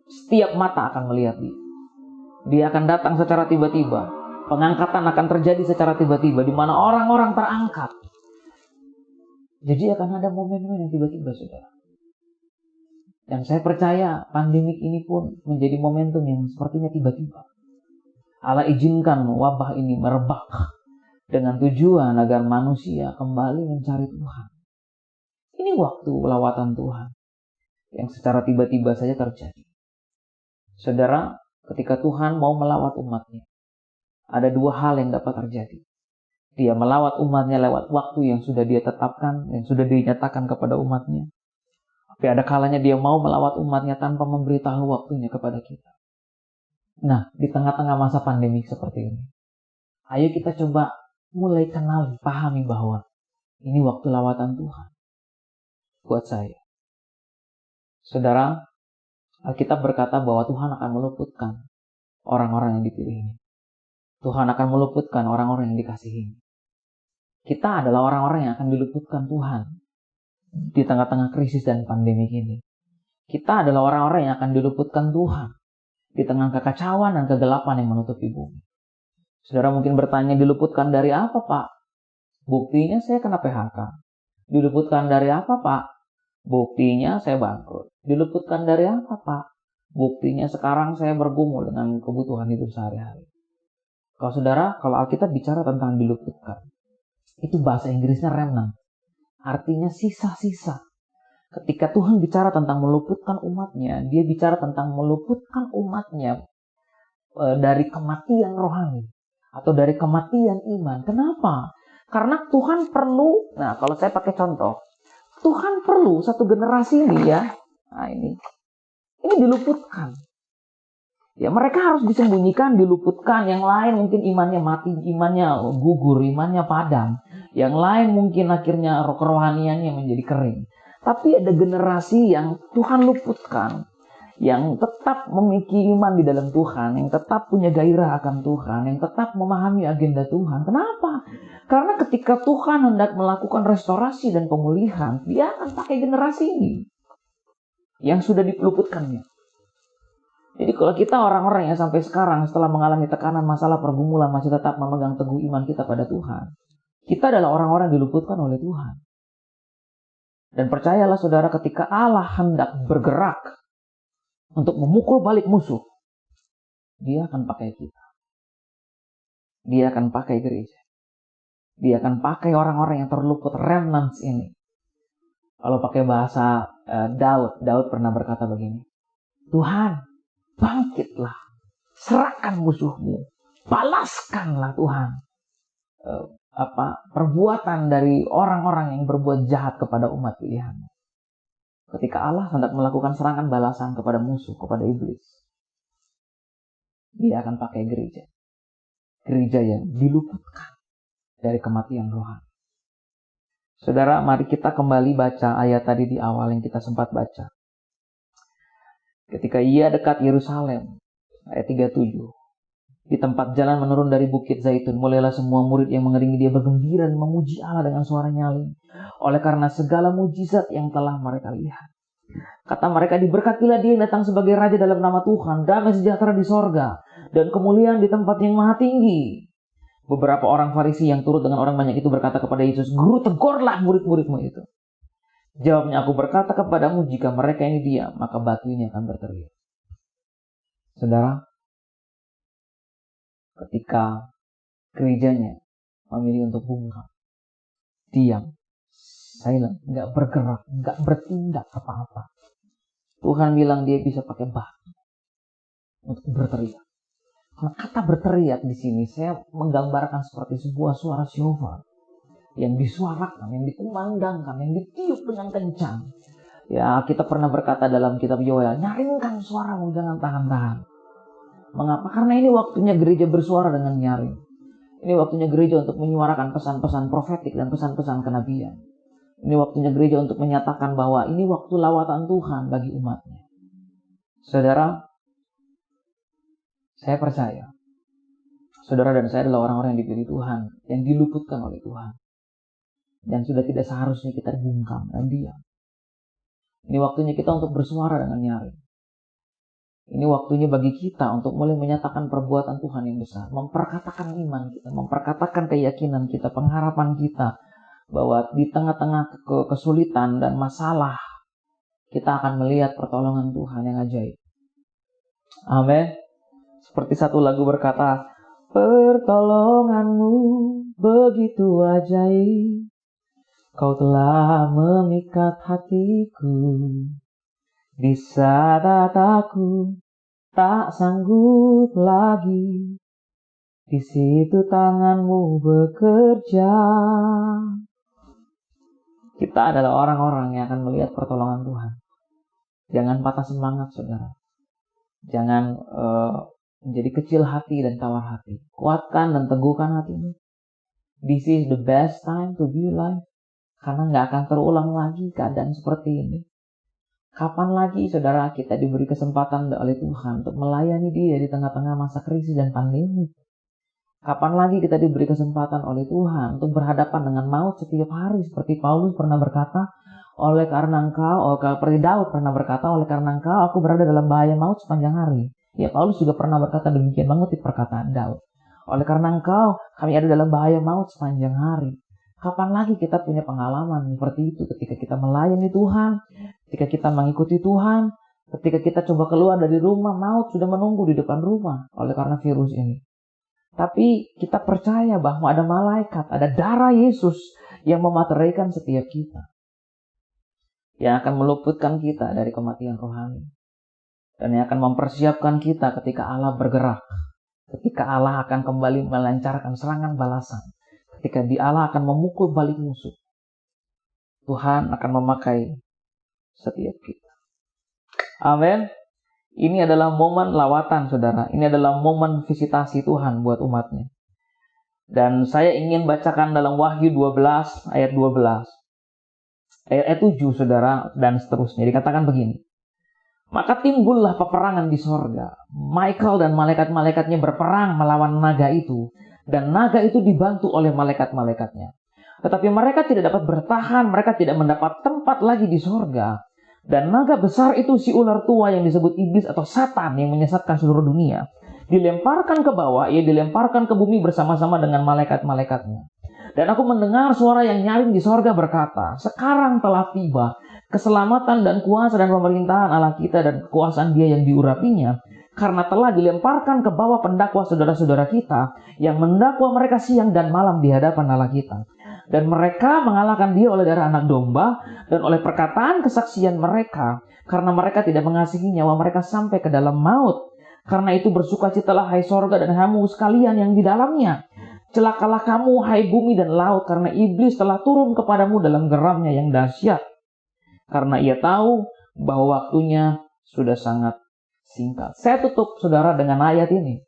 Setiap mata akan melihat dia. Dia akan datang secara tiba-tiba. Pengangkatan akan terjadi secara tiba-tiba. Di mana orang-orang terangkat. Jadi akan ada momen-momen yang tiba-tiba, saudara. Dan saya percaya pandemik ini pun menjadi momentum yang sepertinya tiba-tiba. Allah izinkan wabah ini merebak dengan tujuan agar manusia kembali mencari Tuhan. Ini waktu lawatan Tuhan yang secara tiba-tiba saja terjadi. Saudara, ketika Tuhan mau melawat umatnya, ada dua hal yang dapat terjadi. Dia melawat umatnya lewat waktu yang sudah dia tetapkan, yang sudah dinyatakan kepada umatnya. Tapi ada kalanya dia mau melawat umatnya tanpa memberitahu waktunya kepada kita. Nah, di tengah-tengah masa pandemik seperti ini, ayo kita coba mulai kenali, pahami bahwa ini waktu lawatan Tuhan. Buat saya. Saudara, Alkitab berkata bahwa Tuhan akan meluputkan orang-orang yang dipilihnya. Tuhan akan meluputkan orang-orang yang dikasihinya. Kita adalah orang-orang yang akan diluputkan Tuhan di tengah-tengah krisis dan pandemi ini. Kita adalah orang-orang yang akan diluputkan Tuhan di tengah kekacauan dan kegelapan yang menutupi bumi. Saudara mungkin bertanya, diluputkan dari apa, Pak? Buktinya saya kena PHK. Diluputkan dari apa, Pak? Buktinya saya bangkrut. Diluputkan dari apa, Pak? Buktinya sekarang saya bergumul dengan kebutuhan hidup sehari-hari. Kalau Alkitab bicara tentang diluputkan, itu bahasa Inggrisnya remnant. Artinya sisa-sisa. Ketika Tuhan bicara tentang meluputkan umatnya, dia bicara tentang meluputkan umatnya dari kematian rohani. atau dari kematian iman. Kenapa? Karena Tuhan perlu, nah kalau saya pakai contoh, Tuhan perlu satu generasi ini ya, nah ini diluputkan. Ya mereka harus disembunyikan, diluputkan. Yang lain mungkin imannya mati, imannya gugur, imannya padam. Yang lain mungkin akhirnya kerohaniannya menjadi kering. Tapi ada generasi yang Tuhan luputkan, yang tetap memiliki iman di dalam Tuhan, yang tetap punya gairah akan Tuhan, yang tetap memahami agenda Tuhan. Kenapa? Karena ketika Tuhan hendak melakukan restorasi dan pemulihan, dia akan pakai generasi ini yang sudah diluputkannya. Jadi kalau kita orang-orang yang sampai sekarang setelah mengalami tekanan, masalah, pergumulan masih tetap memegang teguh iman kita pada Tuhan, kita adalah orang-orang yang diluputkan oleh Tuhan. Dan percayalah saudara, ketika Allah hendak bergerak untuk memukul balik musuh, dia akan pakai kita. Dia akan pakai gereja. Dia akan pakai orang-orang yang terluput, remnants ini. Kalau pakai bahasa Daud pernah berkata begini, Tuhan, bangkitlah, serahkan musuhmu, balaskanlah Tuhan perbuatan dari orang-orang yang berbuat jahat kepada umat pilihan. Ketika Allah hendak melakukan serangan balasan kepada musuh, kepada iblis, dia akan pakai gereja. Gereja yang diluputkan dari kematian rohani. Saudara, mari kita kembali baca ayat tadi di awal yang kita sempat baca. Ketika ia dekat Yerusalem, ayat 37, di tempat jalan menurun dari Bukit Zaitun, mulailah semua murid yang mengiringi dia bergembira dan memuji Allah dengan suara nyaring, oleh karena segala mujizat yang telah mereka lihat. Kata mereka, diberkatilah dia yang datang sebagai raja dalam nama Tuhan, damai sejahtera di sorga, dan kemuliaan di tempat yang maha tinggi. Beberapa orang Farisi yang turut dengan orang banyak itu berkata kepada Yesus, Guru, tegurlah murid-muridmu itu. Jawabnya, aku berkata kepadamu, jika mereka ini diam, maka batu ini akan berteriak. Saudara, ketika gerejanya memilih untuk bungkam, diam, silent, nggak bergerak, nggak bertindak apa-apa, Tuhan bilang dia bisa pakai batu untuk berteriak. Kalau kata berteriak di sini, saya menggambarkan seperti sebuah suara syofar yang disuarakan, yang dikumandangkan, yang ditiup dengan kencang. Ya, kita pernah berkata dalam kitab Yoel, nyaringkan suaramu, jangan tahan-tahan. Mengapa? Karena ini waktunya gereja bersuara dengan nyaring. Ini waktunya gereja untuk menyuarakan pesan-pesan profetik dan pesan-pesan kenabian. Ini waktunya gereja untuk menyatakan bahwa ini waktu lawatan Tuhan bagi umatnya. Saudara, saya percaya, saudara dan saya adalah orang-orang yang dipilih Tuhan, yang diluputkan oleh Tuhan. Dan sudah tidak seharusnya kita bungkam dan diam. Ini waktunya kita untuk bersuara dengan nyaring. Ini waktunya bagi kita untuk mulai menyatakan perbuatan Tuhan yang besar. Memperkatakan iman kita, memperkatakan keyakinan kita, pengharapan kita. Bahwa di tengah-tengah kesulitan dan masalah, kita akan melihat pertolongan Tuhan yang ajaib. Amin. Seperti satu lagu berkata, pertolonganmu begitu ajaib, kau telah memikat hatiku. Di saat aku tak sanggup lagi, di situ tanganmu bekerja. Kita adalah orang-orang yang akan melihat pertolongan Tuhan. Jangan patah semangat, saudara. Jangan menjadi kecil hati dan tawar hati. Kuatkan dan teguhkan hatimu. This is the best time to be alive. Karena gak akan terulang lagi keadaan seperti ini. Kapan lagi saudara kita diberi kesempatan oleh Tuhan untuk melayani dia di tengah-tengah masa krisis dan pandemi? Kapan lagi kita diberi kesempatan oleh Tuhan untuk berhadapan dengan maut setiap hari? Seperti Paulus pernah berkata, oleh karena engkau, seperti Daud pernah berkata, oleh karena engkau aku berada dalam bahaya maut sepanjang hari. Ya, Paulus juga pernah berkata demikian, mengutip perkataan Daud. Oleh karena engkau, kami ada dalam bahaya maut sepanjang hari. Kapan lagi kita punya pengalaman seperti itu ketika kita melayani Tuhan, ketika kita mengikuti Tuhan, ketika kita coba keluar dari rumah, maut sudah menunggu di depan rumah oleh karena virus ini. Tapi kita percaya bahwa ada malaikat, ada darah Yesus yang memateraikan setiap kita. Yang akan meluputkan kita dari kematian rohani. Dan yang akan mempersiapkan kita ketika Allah bergerak ketika Allah akan kembali melancarkan serangan balasan, ketika Allah akan memukul balik musuh, Tuhan akan memakai setiap kita. Amin. Ini adalah momen lawatan, saudara. Ini adalah momen visitasi Tuhan buat umatnya. Dan saya ingin bacakan dalam Wahyu 12 ayat 12. Ayat 7, saudara, dan seterusnya. Dikatakan begini. Maka timbullah peperangan di sorga. Michael dan malaikat-malaikatnya berperang melawan naga itu. Dan naga itu dibantu oleh malaikat-malaikatnya. Tetapi mereka tidak dapat bertahan. Mereka tidak mendapat tempat lagi di sorga. Dan naga besar itu si ular tua yang disebut iblis atau Satan yang menyesatkan seluruh dunia. Dilemparkan ke bawah, ia dilemparkan ke bumi bersama-sama dengan malaikat-malaikatnya. Dan aku mendengar suara yang nyaring di sorga berkata, sekarang telah tiba keselamatan dan kuasa dan pemerintahan Allah kita dan kekuasaan Dia yang diurapinya. Karena telah dilemparkan ke bawah pendakwa saudara-saudara kita yang mendakwa mereka siang dan malam di hadapan Allah kita. Dan mereka mengalahkan Dia oleh darah anak domba dan oleh perkataan kesaksian mereka. Karena mereka tidak mengasihi nyawa mereka sampai ke dalam maut. Karena itu bersukacitalah hai sorga dan kamu sekalian yang di dalamnya. Celakalah kamu hai bumi dan laut karena iblis telah turun kepadamu dalam geramnya yang dahsyat. Karena ia tahu bahwa waktunya sudah sangat singkat. Saya tutup, saudara, dengan ayat ini.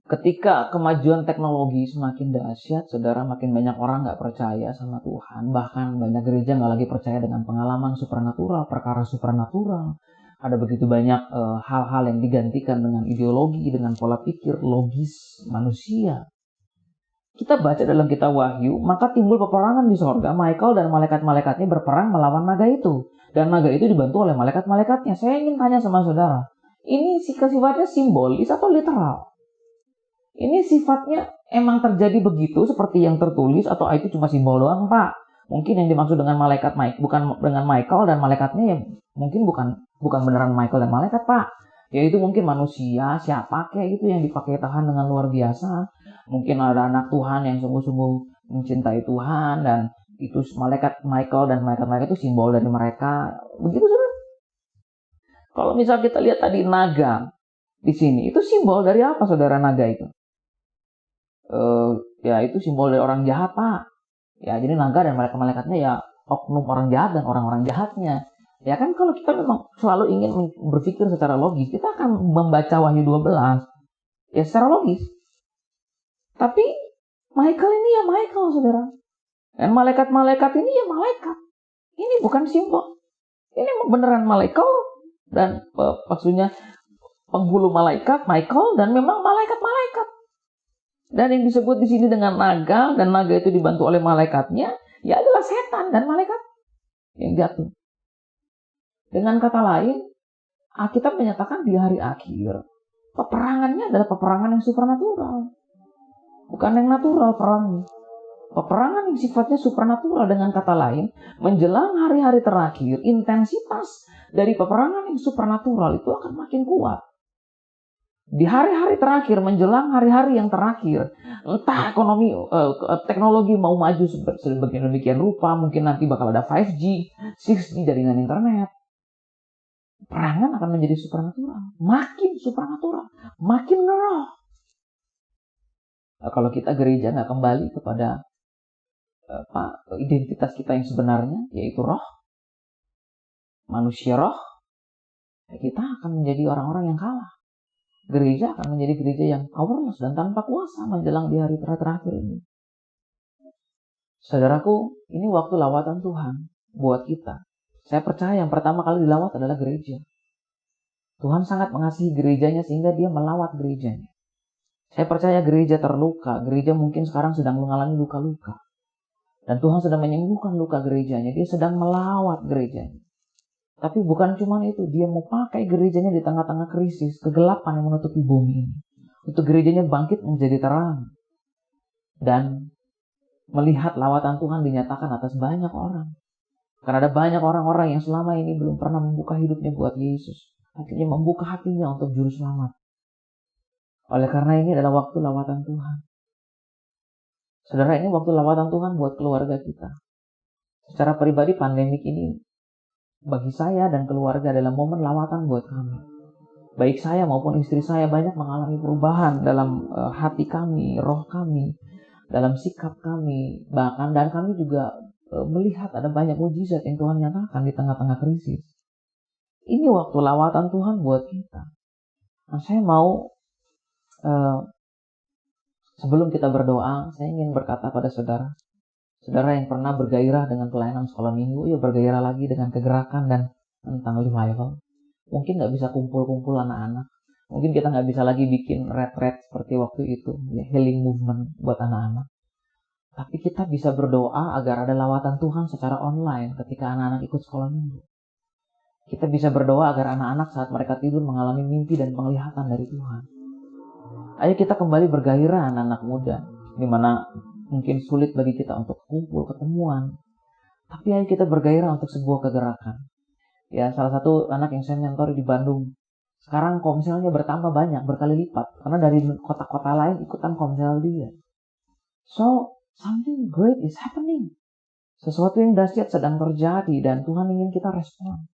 Ketika kemajuan teknologi semakin dahsyat, saudara, makin banyak orang nggak percaya sama Tuhan. Bahkan banyak gereja nggak lagi percaya dengan pengalaman supranatural, perkara supranatural. Ada begitu banyak hal-hal yang digantikan dengan ideologi, dengan pola pikir logis manusia. Kita baca dalam kitab Wahyu, maka timbul peperangan di sorga. Michael dan malaikat-malaikatnya berperang melawan naga itu. Dan naga itu dibantu oleh malaikat-malaikatnya. Saya ingin tanya sama saudara, ini sifatnya simbolis atau literal? Ini sifatnya emang terjadi begitu seperti yang tertulis atau itu cuma simbol doang, Pak? Mungkin yang dimaksud dengan malaikat bukan dengan Michael dan malaikatnya ya mungkin bukan beneran Michael dan malaikat, Pak. Yaitu mungkin manusia, siapa kayak gitu yang dipakai Tuhan dengan luar biasa. Mungkin ada anak Tuhan yang sungguh-sungguh mencintai Tuhan dan itu malaikat Michael dan malaikat-malaikat itu simbol dari mereka. Begitu, saudara. Kalau misal kita lihat tadi naga di sini, itu simbol dari apa, saudara, naga itu? Ya itu simbol dari orang jahat, Pak. Ya jadi naga dan malaikat-malaikatnya ya oknum orang jahat dan orang-orang jahatnya. Ya kan kalau kita memang selalu ingin berpikir secara logis, kita akan membaca Wahyu 12 ya secara logis. Tapi Michael ini ya Michael, saudara. Dan malaikat-malaikat ini ya malaikat. Ini bukan simbol. Ini beneran malaikat dan maksudnya penghulu malaikat Michael dan memang malaikat-malaikat. Dan yang disebut di sini dengan naga dan naga itu dibantu oleh malaikatnya, ya adalah setan dan malaikat yang jatuh. Dengan kata lain, Alkitab menyatakan di hari akhir, peperangannya adalah peperangan yang supranatural. Bukan yang natural perangnya. Peperangan yang sifatnya supranatural, dengan kata lain, menjelang hari-hari terakhir, intensitas dari peperangan yang supranatural itu akan makin kuat. Di hari-hari terakhir, menjelang hari-hari yang terakhir, entah teknologi mau maju sedemikian rupa, mungkin nanti bakal ada 5G, 6G jaringan internet. Perangan akan menjadi supranatural, makin ngeroh. Nah, kalau kita gereja nggak kembali kepada identitas kita yang sebenarnya, yaitu roh, manusia roh, ya kita akan menjadi orang-orang yang kalah. Gereja akan menjadi gereja yang powerless dan tanpa kuasa menjelang di hari terakhir ini. Saudaraku, ini waktu lawatan Tuhan buat kita. Saya percaya yang pertama kali dilawat adalah gereja. Tuhan sangat mengasihi gerejanya sehingga Dia melawat gerejanya. Saya percaya gereja terluka, gereja mungkin sekarang sedang mengalami luka-luka. Dan Tuhan sedang menyembuhkan luka gerejanya, Dia sedang melawat gerejanya. Tapi bukan cuma itu, Dia mau pakai gerejanya di tengah-tengah krisis, kegelapan yang menutupi bumi ini. Untuk gerejanya bangkit menjadi terang. Dan melihat lawatan Tuhan dinyatakan atas banyak orang. Karena ada banyak orang-orang yang selama ini belum pernah membuka hidupnya buat Yesus. Akhirnya membuka hatinya untuk juru selamat. Oleh karena ini adalah waktu lawatan Tuhan. Saudara, ini waktu lawatan Tuhan buat keluarga kita. Secara pribadi pandemik ini bagi saya dan keluarga adalah momen lawatan buat kami. baik saya maupun istri saya banyak mengalami perubahan dalam hati kami, roh kami, dalam sikap kami, bahkan dan kami juga melihat ada banyak mujizat yang Tuhan nyatakan di tengah-tengah krisis. Ini waktu lawatan Tuhan buat kita. Nah, saya mau sebelum kita berdoa, saya ingin berkata pada saudara yang pernah bergairah dengan pelayanan sekolah minggu, yuk bergairah lagi dengan kegerakan dan tentang revival. Mungkin nggak bisa kumpul-kumpul anak-anak. Mungkin kita nggak bisa lagi bikin retret seperti waktu itu, ya, healing movement buat anak-anak. Tapi kita bisa berdoa agar ada lawatan Tuhan secara online ketika anak-anak ikut sekolah minggu. Kita bisa berdoa agar anak-anak saat mereka tidur mengalami mimpi dan penglihatan dari Tuhan. Ayo kita kembali bergairah anak-anak muda, di mana mungkin sulit bagi kita untuk kumpul, ketemuan. Tapi ayo kita bergairah untuk sebuah kegerakan. Ya, salah satu anak yang saya mentori di Bandung, sekarang komselnya bertambah banyak, berkali lipat. Karena dari kota-kota lain ikutan komsel dia. So, something great is happening. Sesuatu yang dahsyat sedang terjadi dan Tuhan ingin kita respon.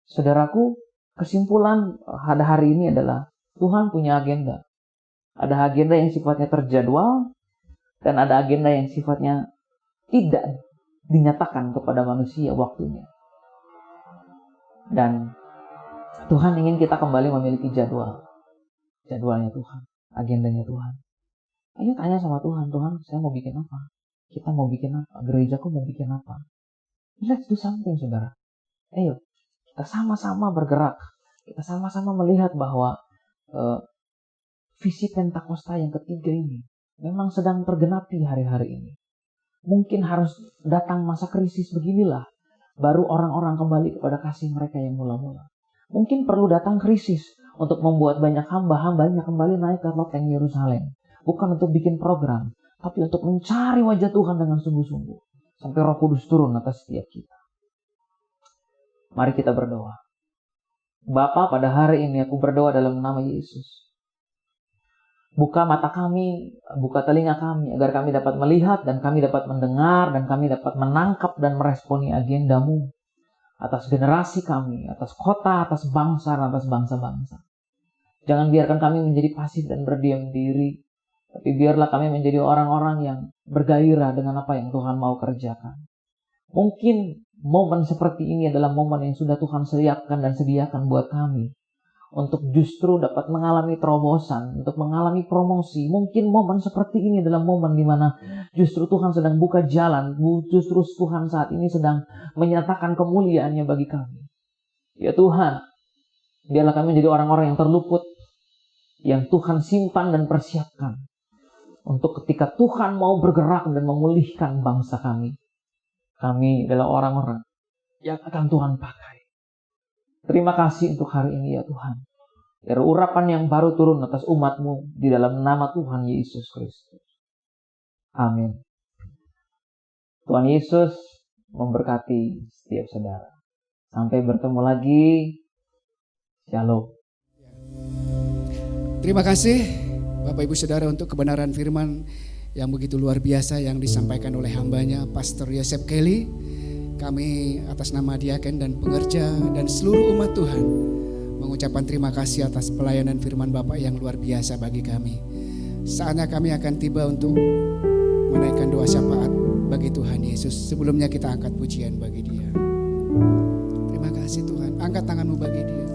Saudaraku, kesimpulan pada hari ini adalah Tuhan punya agenda. Ada agenda yang sifatnya terjadwal dan ada agenda yang sifatnya tidak dinyatakan kepada manusia waktunya. Dan Tuhan ingin kita kembali memiliki jadwalnya Tuhan, agendanya Tuhan. Ayo tanya sama Tuhan, Tuhan saya mau bikin apa? Kita mau bikin apa? Gerejaku mau bikin apa? Let's do something, saudara. Ayo, kita sama-sama bergerak. Kita sama-sama melihat bahwa visi Pentakosta yang ketiga ini memang sedang tergenapi hari-hari ini. Mungkin harus datang masa krisis beginilah, baru orang-orang kembali kepada kasih mereka yang mula-mula. Mungkin perlu datang krisis untuk membuat banyak hamba-hambanya kembali naik ke loteng Yerusalem. Bukan untuk bikin program, tapi untuk mencari wajah Tuhan dengan sungguh-sungguh. Sampai Roh Kudus turun atas setiap kita. Mari kita berdoa. Bapa, pada hari ini aku berdoa dalam nama Yesus. Buka mata kami, buka telinga kami, agar kami dapat melihat dan kami dapat mendengar dan kami dapat menangkap dan meresponi agendamu atas generasi kami, atas kota, atas bangsa, dan atas bangsa-bangsa. Jangan biarkan kami menjadi pasif dan berdiam diri, tapi biarlah kami menjadi orang-orang yang bergairah dengan apa yang Tuhan mau kerjakan. Mungkin momen seperti ini adalah momen yang sudah Tuhan siapkan dan sediakan buat kami. Untuk justru dapat mengalami terobosan, untuk mengalami promosi. Mungkin momen seperti ini adalah momen di mana justru Tuhan sedang buka jalan, justru Tuhan saat ini sedang menyatakan kemuliaannya bagi kami. Ya Tuhan, biarlah kami menjadi orang-orang yang terluput, yang Tuhan simpan dan persiapkan. Untuk ketika Tuhan mau bergerak dan memulihkan bangsa kami. Kami adalah orang-orang yang akan Tuhan pakai. Terima kasih untuk hari ini ya Tuhan. Biar urapan yang baru turun atas umat-Mu di dalam nama Tuhan Yesus Kristus. Amin. Tuhan Yesus memberkati setiap saudara. Sampai bertemu lagi. Shalom. Terima kasih Bapak Ibu Saudara untuk kebenaran firman yang begitu luar biasa yang disampaikan oleh hambanya Pastor Yosef Kelly. Kami atas nama diaken dan pengerja dan seluruh umat Tuhan mengucapkan terima kasih atas pelayanan firman Bapak yang luar biasa bagi kami. Saatnya kami akan tiba untuk menaikkan doa syafaat bagi Tuhan Yesus. Sebelumnya kita angkat pujian bagi Dia. Terima kasih Tuhan. Angkat tanganmu bagi Dia.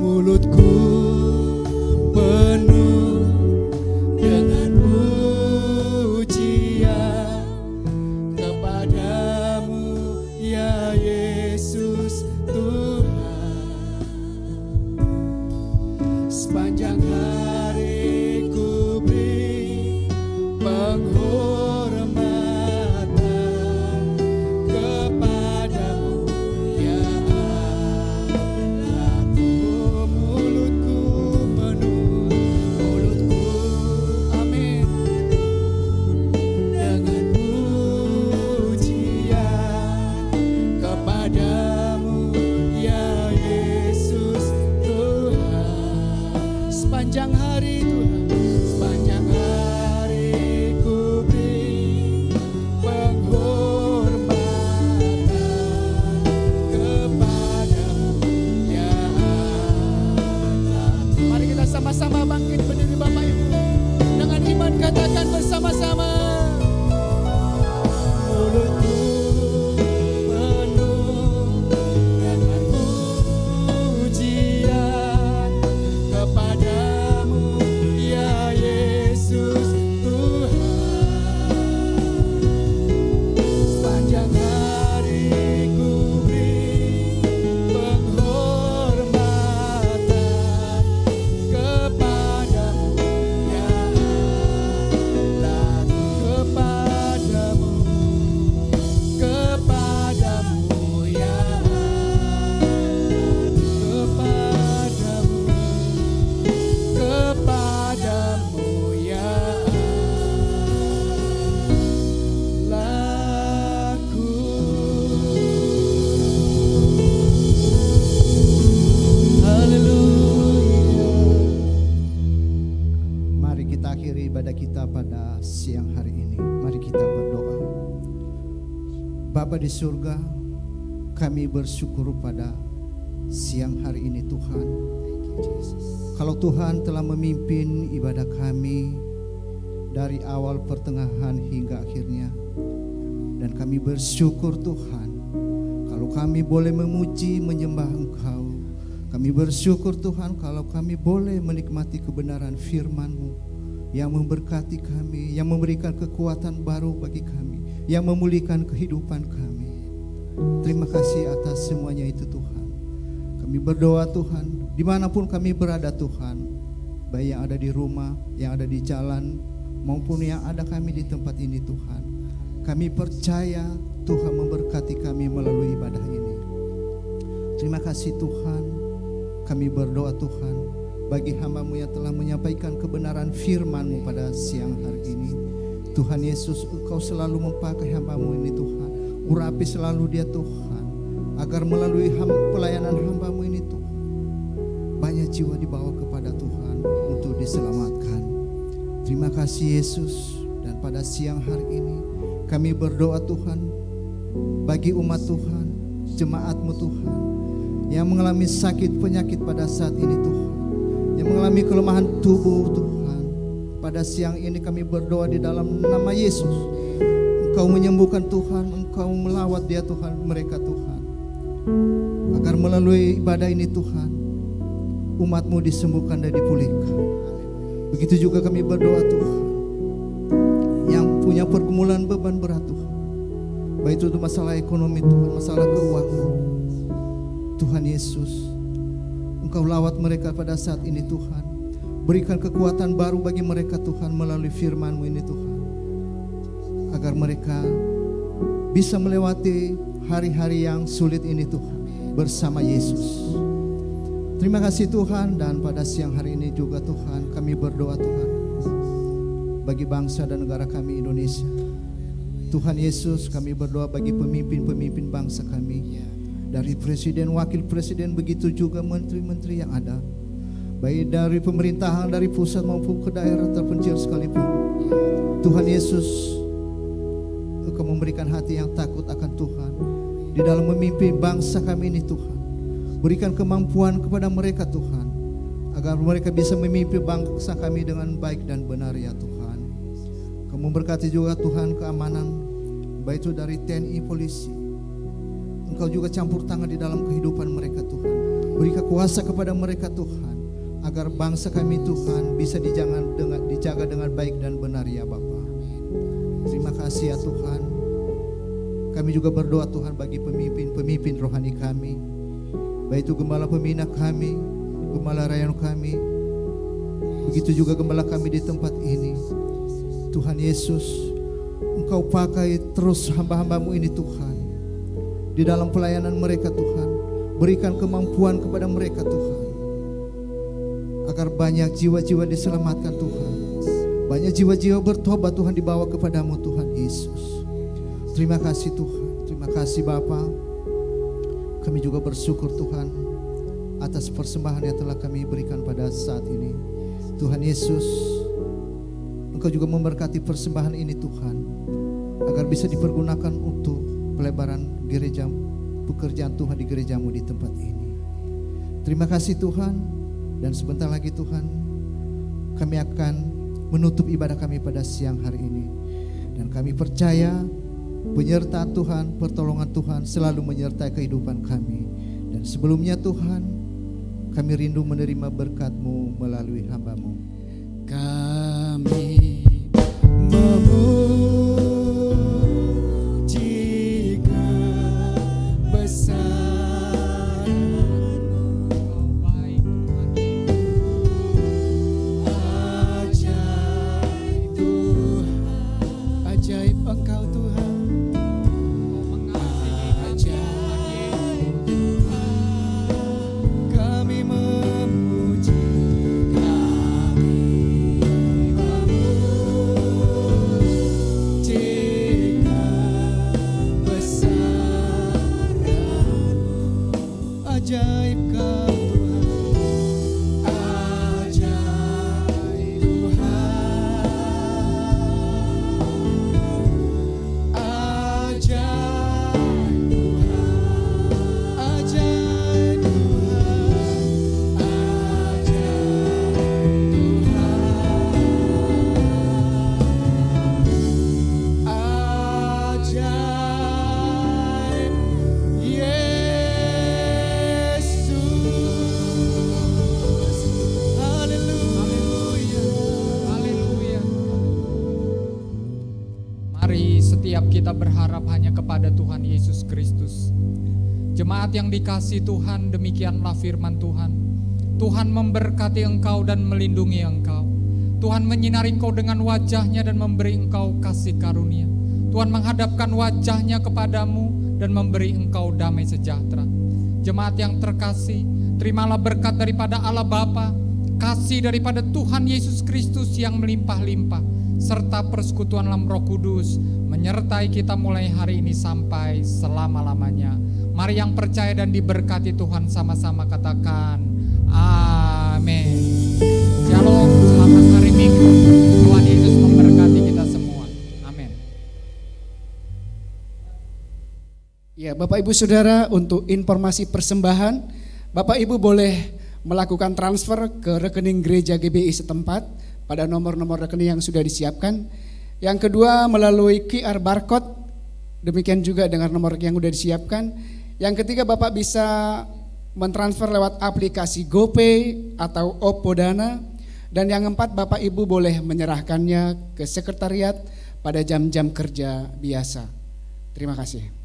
Mulutku penuh dengan pujian kepadamu ya Yesus Tuhan. Sepanjang hari ku beri penghormatan kepadamu ya Allahku. Mulutku penuh, mulutku amin dengan pujian kepadamu ya Yesus Tuhan. Sepanjang hari Tuhan, sepanjang hari ku beri penghormatan kepadamu ya di surga, kami bersyukur pada siang hari ini Tuhan. Kalau Tuhan telah memimpin ibadah kami dari awal pertengahan hingga akhirnya, dan kami bersyukur Tuhan kalau kami boleh memuji menyembah Engkau. Kami bersyukur Tuhan kalau kami boleh menikmati kebenaran firman-Mu yang memberkati kami, yang memberikan kekuatan baru bagi kami, yang memulihkan kehidupan kami. Terima kasih atas semuanya itu Tuhan. Kami berdoa Tuhan, dimanapun kami berada Tuhan, baik yang ada di rumah, yang ada di jalan, maupun yang ada kami di tempat ini Tuhan. Kami percaya Tuhan memberkati kami melalui ibadah ini. Terima kasih Tuhan. Kami berdoa Tuhan bagi hamba-Mu yang telah menyampaikan kebenaran firman-Mu pada siang hari ini. Tuhan Yesus, Engkau selalu memakai hamba-Mu ini Tuhan. Urapi selalu dia Tuhan, agar melalui pelayanan hamba-Mu ini Tuhan, banyak jiwa dibawa kepada Tuhan untuk diselamatkan. Terima kasih Yesus. Dan pada siang hari ini kami berdoa Tuhan bagi umat Tuhan, jemaat-Mu Tuhan, yang mengalami sakit penyakit pada saat ini Tuhan, yang mengalami kelemahan tubuh Tuhan. Pada siang ini kami berdoa di dalam nama Yesus, Engkau menyembuhkan Tuhan, Engkau melawat dia Tuhan, mereka Tuhan, agar melalui ibadah ini Tuhan, umat-Mu disembuhkan dan dipulihkan. Begitu juga kami berdoa Tuhan, yang punya pergumulan beban berat Tuhan, baik itu masalah ekonomi Tuhan, masalah keuangan, Tuhan Yesus, Engkau lawat mereka pada saat ini Tuhan. Berikan kekuatan baru bagi mereka Tuhan melalui firman-Mu ini Tuhan, agar mereka bisa melewati hari-hari yang sulit ini Tuhan bersama Yesus. Terima kasih Tuhan. Dan pada siang hari ini juga Tuhan, kami berdoa Tuhan bagi bangsa dan negara kami Indonesia. Tuhan Yesus, kami berdoa bagi pemimpin-pemimpin bangsa kami, dari presiden, wakil presiden, begitu juga menteri-menteri yang ada, baik dari pemerintahan, dari pusat maupun ke daerah terpencil sekalipun. Tuhan Yesus, Engkau memberikan hati yang takut akan Tuhan di dalam memimpin bangsa kami ini Tuhan. Berikan kemampuan kepada mereka Tuhan, agar mereka bisa memimpin bangsa kami dengan baik dan benar ya Tuhan. Kamu memberkati juga Tuhan keamanan, baik itu dari TNI, polisi. Engkau juga campur tangan di dalam kehidupan mereka Tuhan. Berikan kuasa kepada mereka Tuhan, agar bangsa kami Tuhan bisa dijaga dengan baik dan benar ya Bapa. Terima kasih ya Tuhan. Kami juga berdoa Tuhan bagi pemimpin rohani kami, baik itu gembala pembina kami, gembala rayon kami, begitu juga gembala kami di tempat ini. Tuhan Yesus, Engkau pakai terus hamba-hamba-Mu ini Tuhan, di dalam pelayanan mereka Tuhan. Berikan kemampuan kepada mereka Tuhan, agar banyak jiwa-jiwa diselamatkan Tuhan, banyak jiwa-jiwa bertobat Tuhan, dibawa kepadamu Tuhan Yesus. Terima kasih Tuhan, terima kasih Bapa. Kami juga bersyukur Tuhan atas persembahan yang telah kami berikan pada saat ini. Tuhan Yesus, Engkau juga memberkati persembahan ini Tuhan, agar bisa dipergunakan untuk pelebaran gereja, pekerjaan Tuhan di gereja-Mu di tempat ini. Terima kasih Tuhan. Dan sebentar lagi Tuhan, kami akan menutup ibadah kami pada siang hari ini. Dan kami percaya penyertaan Tuhan, pertolongan Tuhan selalu menyertai kehidupan kami. Dan sebelumnya Tuhan, kami rindu menerima berkat-Mu melalui hamba-Mu. Kami memuji kebesaran-Mu, ajaib Tuhan, ajaib Engkau Tuhan, ajaib Tuhan. Kami memuji, ajaib Kau Tuhan, ajaib Tuhan, ajaib kita berharap hanya kepada Tuhan Yesus Kristus. Jemaat yang dikasihi Tuhan, demikianlah firman Tuhan. Tuhan memberkati engkau dan melindungi engkau. Tuhan menyinari engkau dengan wajah-Nya dan memberi engkau kasih karunia. Tuhan menghadapkan wajah-Nya kepadamu dan memberi engkau damai sejahtera. Jemaat yang terkasih, terimalah berkat daripada Allah Bapa, kasih daripada Tuhan Yesus Kristus yang melimpah-limpah, serta persekutuan dalam Roh Kudus menyertai kita mulai hari ini sampai selama-lamanya. Mari yang percaya dan diberkati Tuhan sama-sama katakan amin. Shalom, selamat hari Minggu. Tuhan Yesus memberkati kita semua. Amin. Ya, Bapak Ibu Saudara, untuk informasi persembahan, Bapak Ibu boleh melakukan transfer ke rekening gereja GBI setempat pada nomor-nomor rekening yang sudah disiapkan. Yang kedua melalui QR barcode, demikian juga dengan nomor yang sudah disiapkan. Yang ketiga Bapak bisa mentransfer lewat aplikasi GoPay atau Oppo Dana. Dan yang keempat Bapak Ibu boleh menyerahkannya ke sekretariat pada jam-jam kerja biasa. Terima kasih.